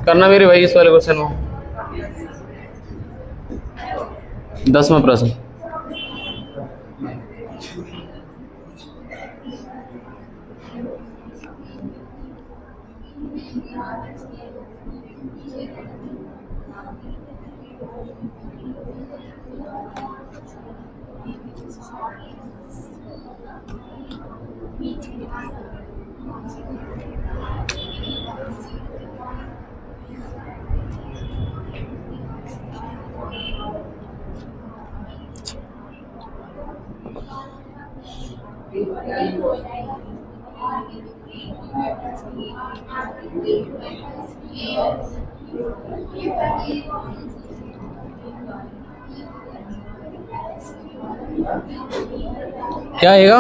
करना मेरे भाई इस वाले क्वेश्चन को। 10वां प्रश्न, क्या आएगा?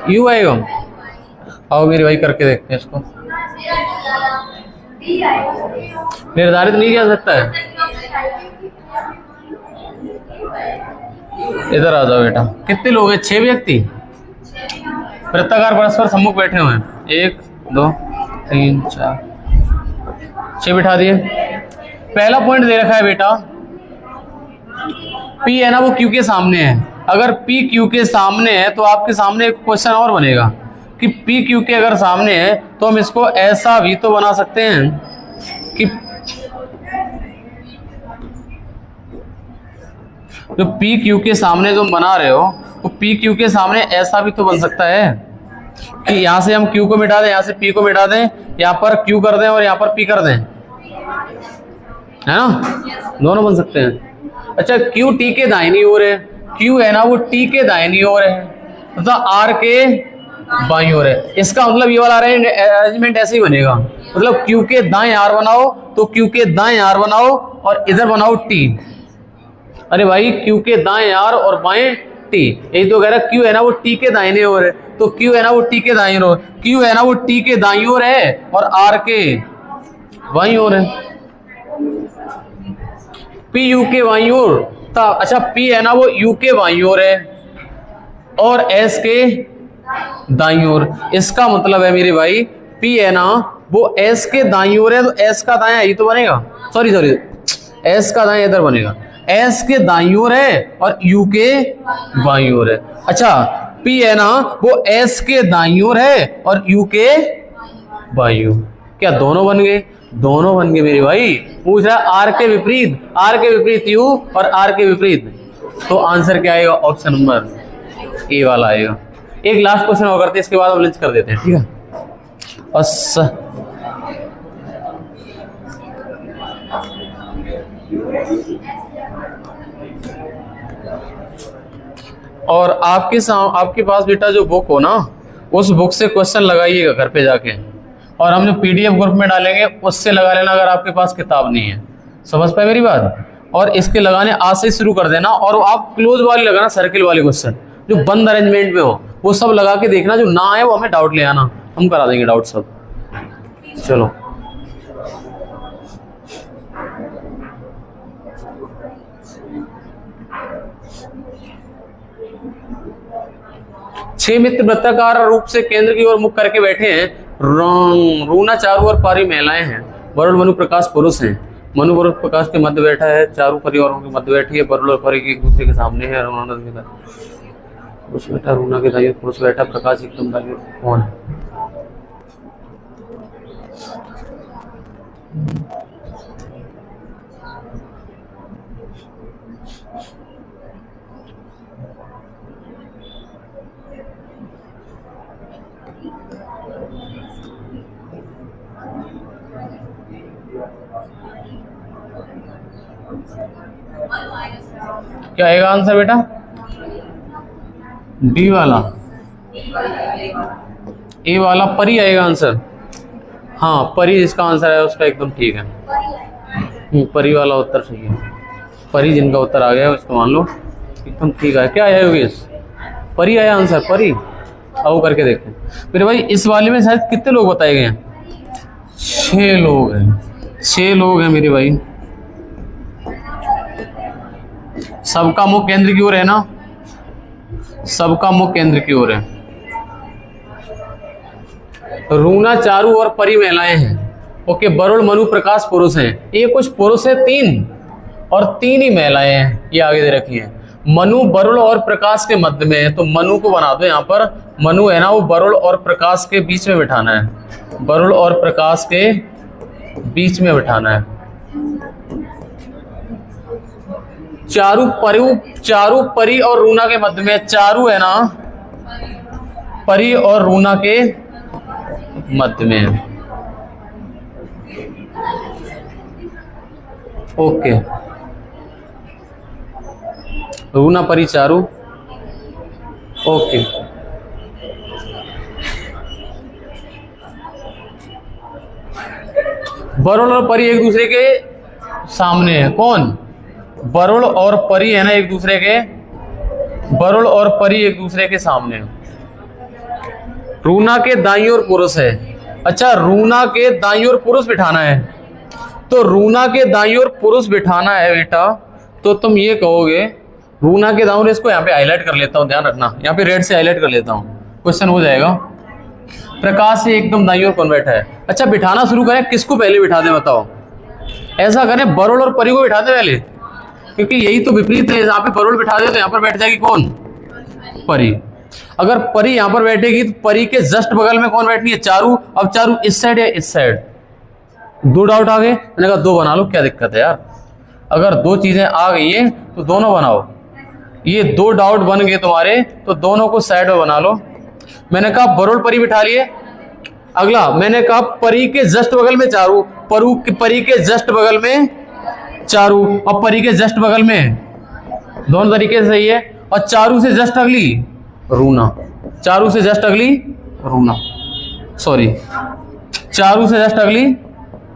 यू आएगा। आओ मेरे भाई करके देखते हैं इसको। निर्धारित नहीं किया सकता है। इधर आ जाओ बेटा। कितने लोग हैं? 6 व्यक्ति वृत्ताकार परस्पर सम्मुख बैठे हुए हैं। 1 2 3 4 6 बिठा दिए। पहला पॉइंट दे रखा है बेटा, P है ना वो Q के सामने है। अगर P Q के सामने है तो आपके सामने एक क्वेश्चन और बनेगा कि P Q के अगर सामने है तो हम इसको ऐसा भी तो बना सकते हैं कि जो P Q के सामने जो बना रहे हो तो P Q के सामने ऐसा भी तो बन सकता है कि यहाँ से हम Q को मिटा दें, यहाँ से P को मिटा दें, यहाँ पर Q कर दें और यहाँ पर P कर दें, है ना? दोनों बन सकते हैं। अच्छा, Q T के दाहिनी ओर है, Q है ना वो T के दाहिनी ओर है, मतलब R के बाईं ओर है। इसका मतलब ये वाला अरेंजमेंट ऐसे ही बनेगा, मतलब Q के दाएं R बनाओ तो Q के दाएं R बनाओ और इधर बनाओ T। अरे भाई Q के दाएं R और बाएं T, यही तो कह रहा है। Q है ना वो T के दाहिने ओर है, तो Q है ना वो T के दाईं ओर, Q है ना वो T के दाईं ओर है और R के बाईं ओर है। P U के बाईं ओर था। अच्छा, P है ना वो U के बाईं ओर है और S के दाईं ओर। इसका मतलब है मेरे भाई P है ना वो S के दाईं ओर है, तो S का दायां यही तो बनेगा, सॉरी S का दायां इधर बनेगा। S के दाईं ओर है और U के बाईं ओर है। अच्छा, P है ना वो S के दाईं ओर है और U के बाईं ओर। क्या दोनों बन गए? दोनों बन गए मेरे भाई। पूछ रहा R के विपरीत, R के विपरीत U और R के विपरीत तो आंसर क्या आएगा? ऑप्शन नंबर ए वाला आएगा। एक लास्ट क्वेश्चन और करते हैं, इसके बाद हम लंच कर देते हैं, ठीक है? बस और आपके पास बेटा जो बुक हो ना, उस बुक से क्वेश्चन लगाइएगा घर पे जाके, और हम जो पीडीएफ ग्रुप में डालेंगे उससे लगा लेना अगर आपके पास किताब नहीं है। समझ पाए मेरी बात? और इसके लगाने आज से शुरू कर देना, और आप क्लोज वाले लगाना, सर्किल वाले क्वेश्चन जो बंद अरेंजमेंट में हो वो सब लगा के देखना, जो ना आए वो हमें डाउट ले आना, हम करा देंगे डाउट सब। चलो छह मित्र वृत्ताकार रूप से केंद्र की ओर मुख करके बैठे हैं। रूना चारू और पारी महिलाएं हैं, वरुण मनु प्रकाश पुरुष हैं। मनु वरुण प्रकाश के मध्य बैठा है, चारू परिवारों के मध्य बैठी है, वरुण और परी एक दूसरे के सामने है। पुरुष बैठा, रूना के दाईं ओर पुरुष बैठा, प्रकाश एकदम दाईं ओर। कौन है? क्या आएगा आंसर बेटा? बी वाला, ए वाला परी आएगा आंसर। हाँ, परी जिसका आंसर है उसका एकदम ठीक है। परी वाला उत्तर सही है। परी जिनका उत्तर आ गया उसको मान लो एकदम ठीक है। क्या आया योगेश? परी आया आंसर, परी। आओ करके देखते हैं मेरे भाई। इस वाले में शायद कितने लोग बताए गए हैं? 6 लोग हैं। 6 लोग हैं मेरे भाई। सबका मुख केंद्र की ओर है ना? सबका मुख केंद्र की ओर है। रूना चारू और परी महिलाएं हैं। ओके, वरुण मनु प्रकाश पुरुष हैं। ये कुछ पुरुष है 3 और 3 ही महिलाएं हैं। ये आगे दे रखी है। मनु वरुण और प्रकाश के मध्य में है, तो मनु को बना दो यहाँ पर। मनु है ना, वो वरुण और प्रकाश के बीच में बिठाना है। वरुण और प्रकाश के बीच में बिठाना है। चारू परी और रूना के मध्य में। चारू है ना, परी और रूना के मध्य में। ओके, रूना परी चारू। ओके, वरुण और परी एक दूसरे के सामने है। कौन? वरुण और परी है ना एक दूसरे के। वरुण और परी एक दूसरे के सामने। रूना के दाईं ओर पुरुष है। अच्छा, रूना के दाईं ओर पुरुष बिठाना है, तो रूना के दाईं ओर पुरुष बिठाना है बेटा, तो तुम ये कहोगे रूना के दाईं ओर। इसको यहाँ पे हाईलाइट कर लेता हूँ, ध्यान रखना, यहाँ पे रेड से हाईलाइट कर लेता हूँ, क्वेश्चन हो जाएगा। प्रकाश से एकदम दाईं ओर कौन बैठा है? अच्छा, बिठाना शुरू करें, किसको पहले बिठा दें बताओ? ऐसा करें, वरुण और परी को बिठा दे पहले, क्योंकि यही तो विपरीत है। यहाँ पे वरुण बिठा दे तो यहाँ पर बैठ जाएगी कौन? परी। अगर परी यहाँ पर बैठेगी तो परी के जस्ट बगल में कौन बैठनी है? चारू। अब चारू इस साइड या इस साइड? 2 डाउट आ गए। मैंने कहा 2 बना लो, क्या दिक्कत है यार? अगर 2 चीजें आ गई है तो दोनों बनाओ। ये 2 डाउट बन गए तुम्हारे, तो दोनों को साइड में बना लो। मैंने कहा वरुण परी बिठा लिए। अगला मैंने कहा परी के जस्ट बगल में चारू, परी के जस्ट बगल में चारू, और परी के जस्ट बगल में, दोनों तरीके से सही है। और चारू से जस्ट अगली रूना, चारू से जस्ट अगली रूना, सॉरी, चारू से जस्ट अगली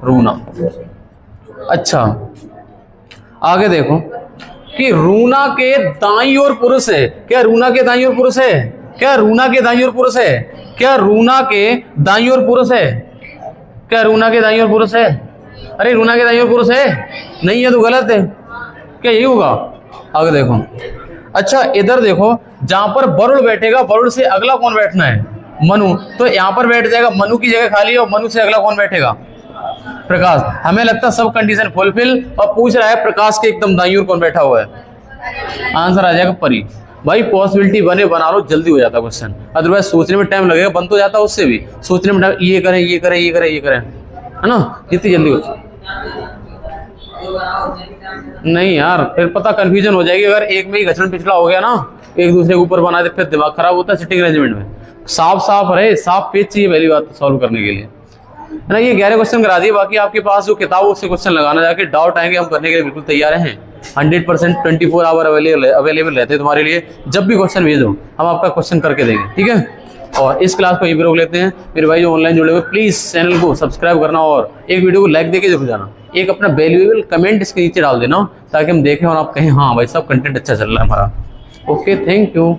रूना। अच्छा, आगे देखो कि रूना के दाईं ओर पुरुष है। क्या रूना के दाईं ओर पुरुष है? क्या रूना के दाईं ओर पुरुष है? क्या रूना के दाईं ओर पुरुष है? क्या रूना के दाईं ओर पुरुष है? अरे रूना के दाईं ओर पुरुष है? नहीं है तो गलत है। क्या यही होगा? आगे देखो। अच्छा, इधर देखो, जहां पर वरुण बैठेगा, वरुण से अगला कौन बैठना है? मनु। तो यहां पर बैठ जाएगा, मनु की जगह खाली है, और मनु से अगला कौन बैठेगा? प्रकाश। हमें लगता है सब कंडीशन फुलफिल, और पूछ रहा है प्रकाश के एकदम दाईं ओर कौन बैठा हुआ है? आंसर आ जाएगा परी। भाई पॉसिबिलिटी बने बना लो, जल्दी हो जाता क्वेश्चन, अदरवाइज सोचने में टाइम लगेगा, बन तो जाता उससे भी, सोचने में टाइम, ये करें ये करें ये करें ये करें, है ना, जितनी जल्दी हो। नहीं यार, फिर पता कंफ्यूजन हो जाएगी। अगर एक में ही घचन पिछड़ा हो गया ना, एक दूसरे के ऊपर बना दे, फिर दिमाग खराब होता है सिटिंग अरेंजमेंट में। साफ साफ रहे, साफ पेज चाहिए पहली बात सॉल्व करने के लिए, है ना। ये 11 क्वेश्चन करा दिए, बाकी आपके पास जो किताब उससे क्वेश्चन लगाना, जाके डाउट आएंगे हम करने के लिए बिल्कुल तैयार हैं। 100% 24 आवर अवेलेबल रहते हैं तुम्हारे लिए। जब भी क्वेश्चन भेजो हम आपका क्वेश्चन करके देंगे, ठीक है। और इस क्लास को यहीं पर रोक लेते हैं। मेरे भाई जो ऑनलाइन जुड़े हुए, प्लीज चैनल को सब्सक्राइब करना और एक वीडियो को लाइक देके जरूर जाना। एक अपना वैल्यूएबल कमेंट इसके नीचे डाल देना ताकि हम देखें और आप कहें हाँ भाई साहब कंटेंट अच्छा चल रहा है हमारा। Okay, thank you.